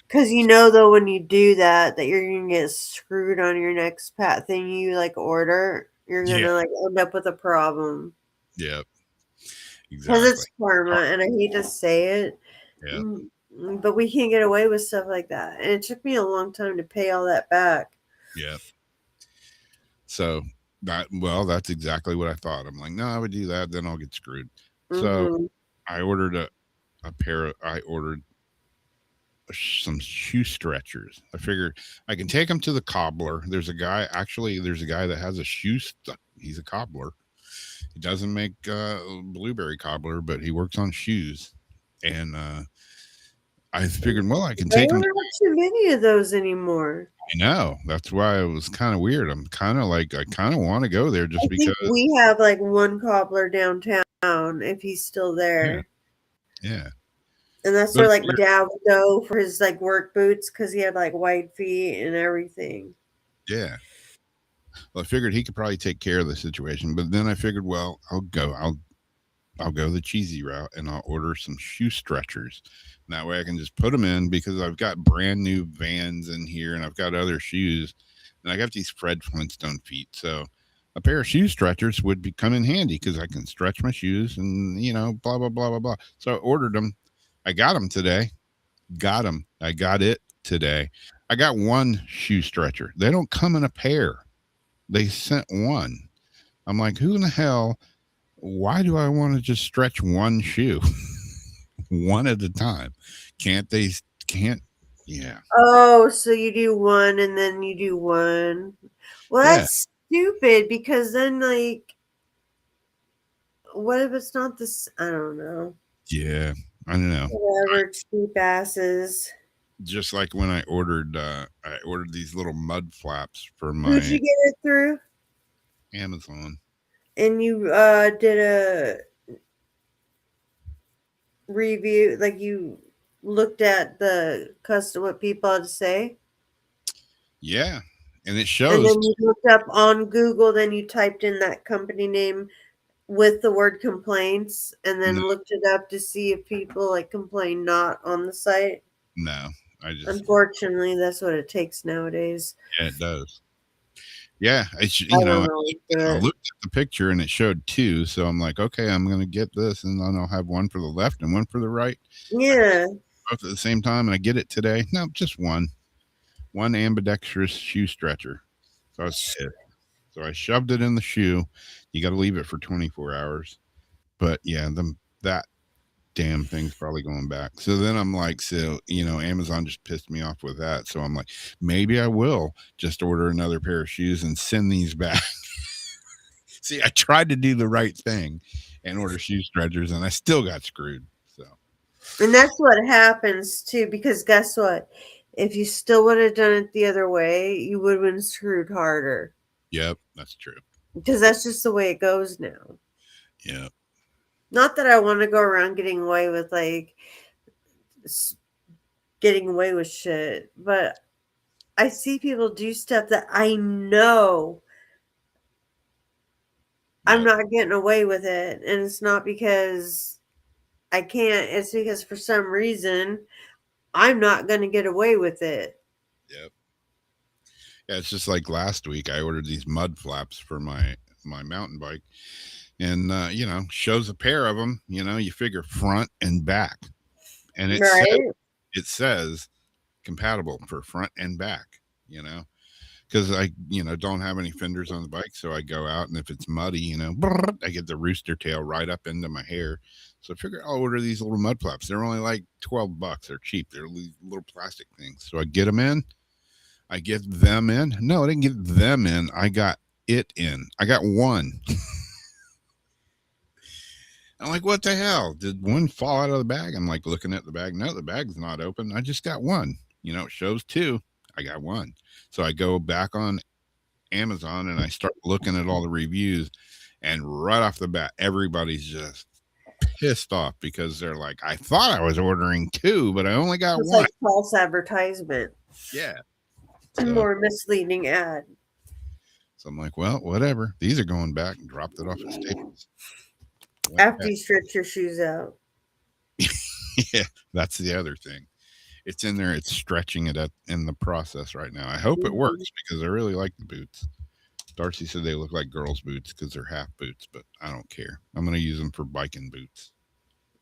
Because though, when you do that you're gonna get screwed on your next thing you like order. You're gonna like end up with a problem. Yep. Exactly. Because it's karma, and I hate to say it. Yeah. But we can't get away with stuff like that. And it took me a long time to pay all that back. Yeah. So that's exactly what I thought. I'm like, no, I would do that, then I'll get screwed. So I ordered I ordered some shoe stretchers. I figured I can take them to the cobbler. There's a guy that has a shoe he's a cobbler. He doesn't make blueberry cobbler, but he works on shoes. And I figured, well, I can take them. There aren't too many of those anymore. I know. That's why it was kind of weird. I'm kind of like, I kind of want to go there just because we have like one cobbler downtown if he's still there. Yeah. And that's where like my dad would go for his like work boots because he had like white feet and everything. Yeah. Well, I figured he could probably take care of the situation, but then I figured, well, I'll I'll go the cheesy route and I'll order some shoe stretchers. And that way I can just put them in because I've got brand new Vans in here and I've got other shoes and I got these Fred Flintstone feet. So a pair of shoe stretchers would be come in handy because I can stretch my shoes and blah blah blah blah blah. So I ordered them. I got them today. Got them. I got it today. I got one shoe stretcher. They don't come in a pair. They sent one. I'm like, who in the hell? Why do I want to just stretch one shoe one at a time? Can't they? Can't. Yeah. Oh, so you do one and then you do one. Well, Yeah. that's stupid because then, like, what if it's not this? I don't know. Yeah. I don't know. Whatever, cheap asses. Just like when I ordered these little mud flaps for Who'd my you get it through? Amazon. And you did a review, like you looked at the custom what people had to say, Yeah. And it and shows. then you looked up on Google. Then you typed in that company name with the word complaints, and then No. looked it up to see if people like complain not on the site. No. I just Unfortunately, that's what it takes nowadays. yeah, it does. Yeah, it's I don't know. I looked at the picture and it showed two, so I'm like, okay, I'm gonna get this, and then I'll have one for the left and one for the right, Yeah. both at the same time. And I get it today. No, just one ambidextrous shoe stretcher. So I was pissed. So I shoved it in the shoe. You got to leave it for 24 hours. But yeah, that damn thing's probably going back. So then I'm like, Amazon just pissed me off with that. So I'm like, maybe I will just order another pair of shoes and send these back. See, I tried to do the right thing and order shoe stretchers and I still got screwed. So, And that's what happens too, because guess what? If you still would have done it the other way, you would have been screwed harder. yep, that's true. Because that's just the way it goes now. Yep. Not that I want to go around getting away with getting away with shit, but I see people do stuff that I know I'm not getting away with it, and it's not because I can't. It's because for some reason I'm not going to get away with it. Yep. Yeah, it's just like last week. I ordered these mud flaps for my mountain bike, and shows a pair of them. You figure front and back, and it says compatible for front and back. Because I don't have any fenders on the bike, so I go out, and if it's muddy, I get the rooster tail right up into my hair. So I figure I'll order these little mud flaps. They're only like $12. They're cheap. They're little plastic things. So I get them in. I get them in. No, I didn't get them in. I got it in. I got one. I'm like, what the hell? Did one fall out of the bag? I'm like looking at the bag. No, the bag's not open. I just got one. It shows two. I got one. So I go back on Amazon and I start looking at all the reviews. And right off the bat, everybody's just pissed off because they're like, I thought I was ordering two, but I only got It's one. like false advertisement. Yeah. More misleading ad. So I'm like, well, whatever. These are going back and dropped it off at Staples. After you stretch your shoes out. Yeah, that's the other thing. It's in there. It's stretching it in the process right now. I hope it works because I really like the boots. Darcy said they look like girls' boots because they're half boots, but I don't care. I'm going to use them for biking boots.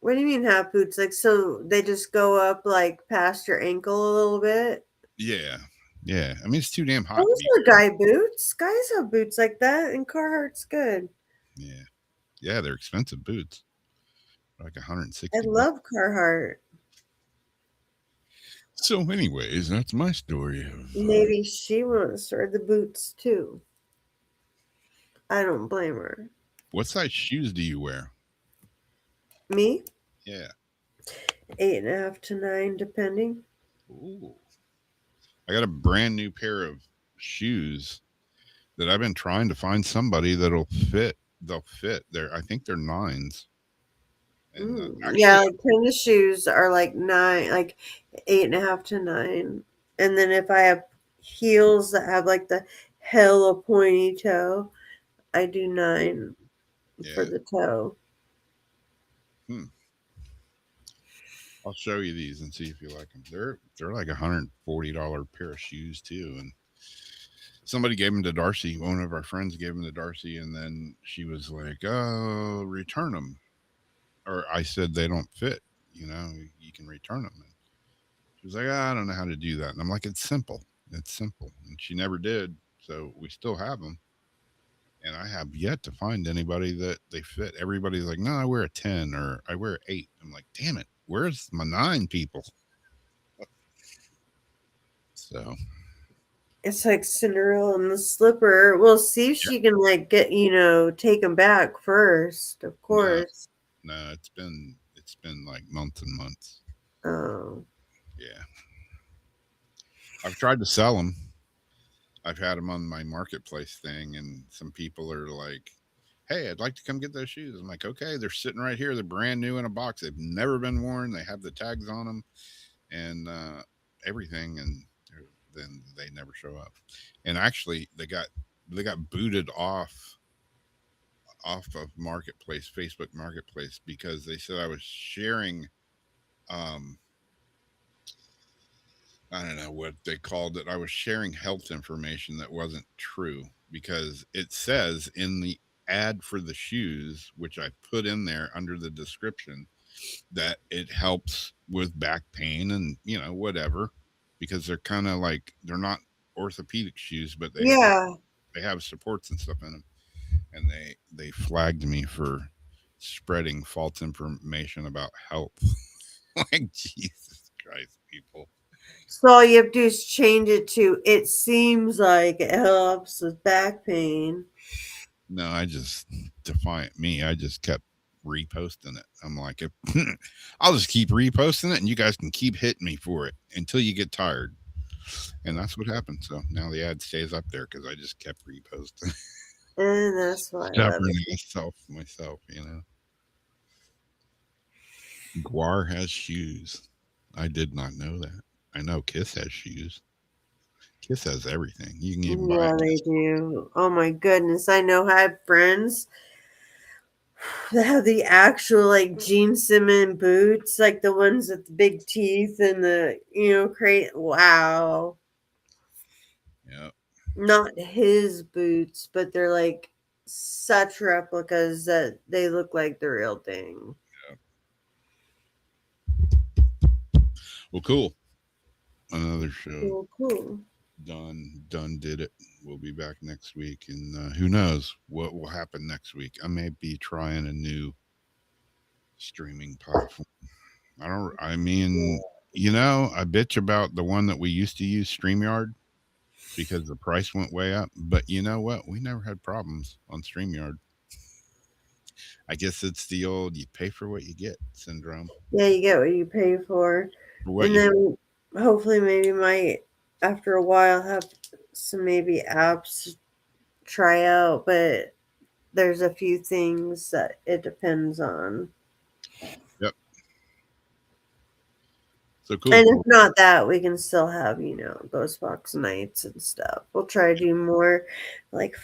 What do you mean half boots? Like, so they just go up like past your ankle a little bit? Yeah. Yeah. I mean, it's too damn hot. Those are guy boots. Guys have boots like that, and Carhartt's good. Yeah. Yeah, they're expensive boots. Like $160. I love Carhartt. So, anyways, that's my story. Maybe she wants to wear the boots too. I don't blame her. What size shoes do you wear? Me? Yeah. 8.5 to 9, depending. Ooh. I got a brand new pair of shoes that I've been trying to find somebody that'll fit. They'll fit. I think they're 9s. And, actually, yeah, like tennis shoes are like 9, like 8.5 to 9. And then if I have heels that have like the hella pointy toe, I do 9 for the toe. Hmm. I'll show you these and see if you like them. They're like $140 pair of shoes too, and somebody gave them to Darcy. One of our friends gave them to Darcy, and then she was like, "Oh, return them." Or I said they don't fit. You can return them. And she was like, "I don't know how to do that." And I'm like, "It's simple. It's simple." And she never did, so we still have them. And I have yet to find anybody that they fit. Everybody's like, "No, I wear a 10 or I wear an 8." I'm like, "Damn it, where's my 9 people?" So It's like Cinderella and the slipper. We'll see if yeah, she can like get take them back first, of no, course. no, it's been like months and months. Oh, Yeah, I've tried to sell them. I've had them on my marketplace thing, and some people are like, "Hey, I'd like to come get those shoes." I'm like, "Okay, they're sitting right here. They're brand new in a box. They've never been worn. They have the tags on them and everything." And then they never show up. And actually, they got booted off of Marketplace, Facebook Marketplace, because they said I was sharing. Um, I don't know what they called it. I was sharing health information that wasn't true because it says in the ad for the shoes, which I put in there under the description, that it helps with back pain and whatever, because they're kind of like they're not orthopedic shoes, but yeah. they have supports and stuff in them. And they flagged me for spreading false information about health. Like, Jesus Christ, people. So all you have to do is change it to "it seems like it helps with back pain." No, I just defiant me. I just kept reposting it. I'm like, if, I'll just keep reposting it, and you guys can keep hitting me for it until you get tired. And that's what happened. So now the ad stays up there because I just kept reposting, And that's why I love covering it. myself. Guar has shoes. I did not know that. I know Kiss has shoes. Kiss has everything. You can even buy a Yeah, they Kiss. do. Oh my goodness. I know I have friends that have the actual like Gene Simmons boots, like the ones with the big teeth and the crate. Wow. Yeah. Not his boots, but they're like such replicas that they look like the real thing. Yeah. Well, cool. Another show. Cool, cool. Done did it. We'll be back next week, and who knows what will happen next week. I may be trying a new streaming platform. I mean, I bitch about the one that we used to use, StreamYard, because the price went way up. But you know what? We never had problems on StreamYard. I guess it's the old "you pay for what you get" syndrome. Yeah, you get what you pay for. For what And you then hopefully maybe might after a while have some maybe apps to try out, but there's a few things that it depends on. Yep. So cool. And if not that, we can still have, Ghost Box nights and stuff. We'll try to do more like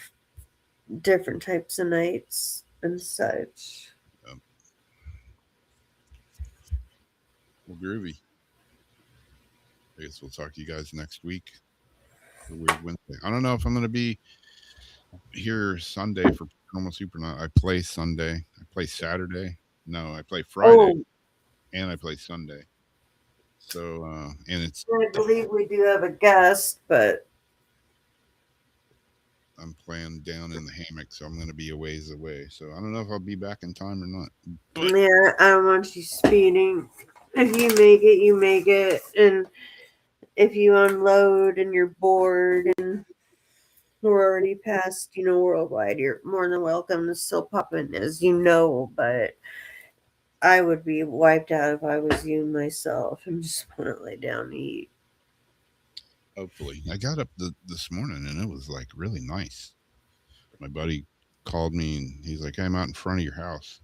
different types of nights and such. Well, groovy. I guess we'll talk to you guys next week for Weird Wednesday. I don't know if I'm going to be here Sunday for Paranormal Super Night. I play Sunday. I play Saturday. No, I play Friday Oh, and I play Sunday. So, and it's I believe we do have a guest, but I'm playing down in the hammock, so I'm going to be a ways away. So I don't know if I'll be back in time or not. But yeah, I don't want you speeding. If you make it, you make it. And if you unload and you're bored and we're already past, worldwide, you're more than welcome to still pop in, as you know. But I would be wiped out if I was you myself and just want to lay down and eat. hopefully, I got up this morning and it was like really nice. My buddy called me and he's like, "Hey, I'm out in front of your house.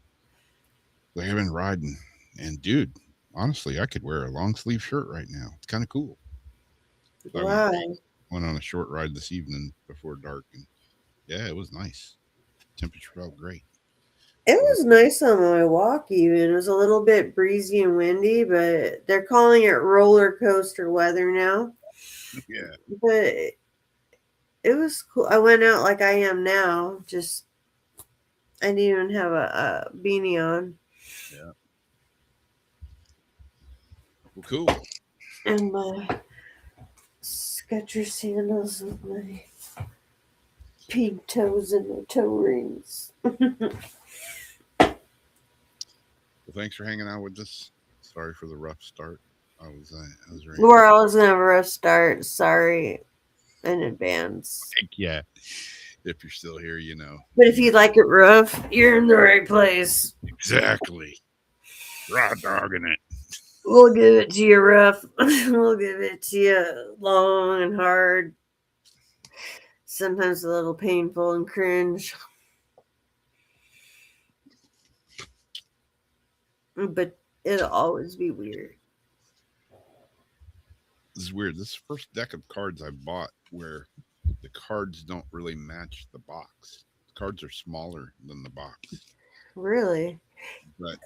Like, I've been riding, and dude, honestly, I could wear a long sleeve shirt right now. It's kind of cool." So I Wow. went on a short ride this evening before dark, and yeah, it was nice. Temperature felt great. It was nice on my walk, even. It was a little bit breezy and windy, but they're calling it roller coaster weather now. Yeah. But it was cool. I went out like I am now, just I didn't even have a beanie on. Yeah. Well, cool. And my Skechers sandals with my pink toes and my toe rings. Well, thanks for hanging out with us. Sorry for the rough start. I was ready. We're always gonna have a rough start. Sorry in advance. Yeah. If you're still here, you know. But if you like it rough, you're in the right place. Exactly. Raw dogging it. We'll give it to you rough. We'll give it to you long and hard. Sometimes a little painful and cringe. But it'll always be weird. This is weird. This is the first deck of cards I bought where the cards don't really match the box. The cards are smaller than the box. Really. But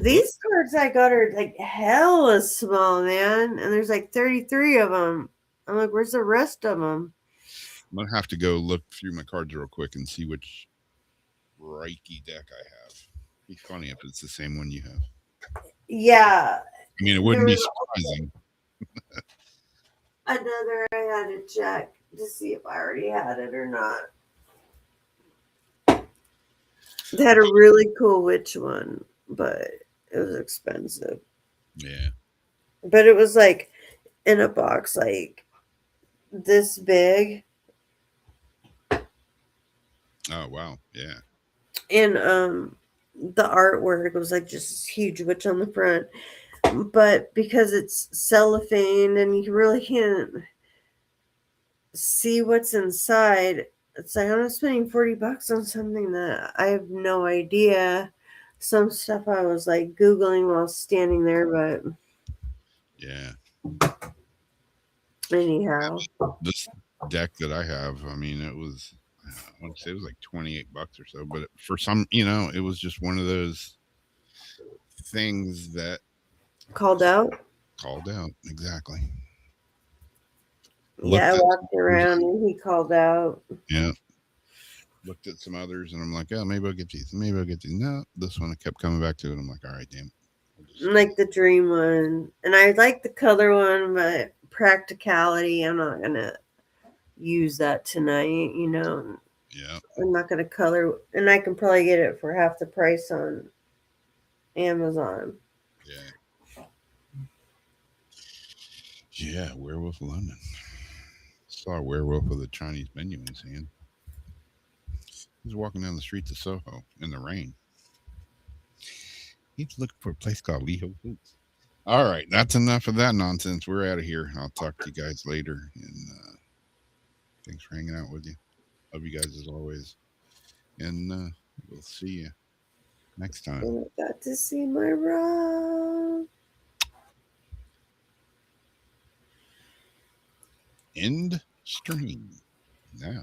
These cards I got are like hella small, man. And there's like 33 of them. I'm like, where's the rest of them? I'm going to have to go look through my cards real quick and see which Reiki deck I have. It'd be funny if it's the same one you have. Yeah. I mean, it wouldn't be surprising. Another, I had to check to see if I already had it or not. They had a really cool witch one, but it was expensive. Yeah. But it was like in a box like this big. Oh, wow. Yeah. And the artwork was like just this huge witch on the front. But because it's cellophane and you really can't see what's inside, it's like I'm not spending $40 on something that I have no idea. Some stuff I was like Googling while standing there, but Yeah. anyhow. This deck that I have, I mean, it was, I want to say it was like $28 or so, but for some, you know, it was just one of those things that Called out? called out. Exactly. Yeah, I Looked at- walked around and he called out. Yeah. Looked at some others and I'm like, oh, maybe I'll get these. Maybe I'll get these. No, this one I kept coming back to it. I'm like, all right, damn. Like the dream one. And I like the color one, but practicality, I'm not going to use that tonight, you know. Yeah. I'm not going to color. And I can probably get it for half the price on Amazon. Yeah. Yeah. Werewolf of London. Saw a werewolf with a Chinese menu in his hand. He was walking down the streets of Soho in the rain. He's looking for a place called Leho Foods. All right, that's enough of that nonsense. We're out of here. I'll talk to you guys later. And thanks for hanging out with you. Love you guys as always. And we'll see you next time. And I got to see my Rob. End stream now.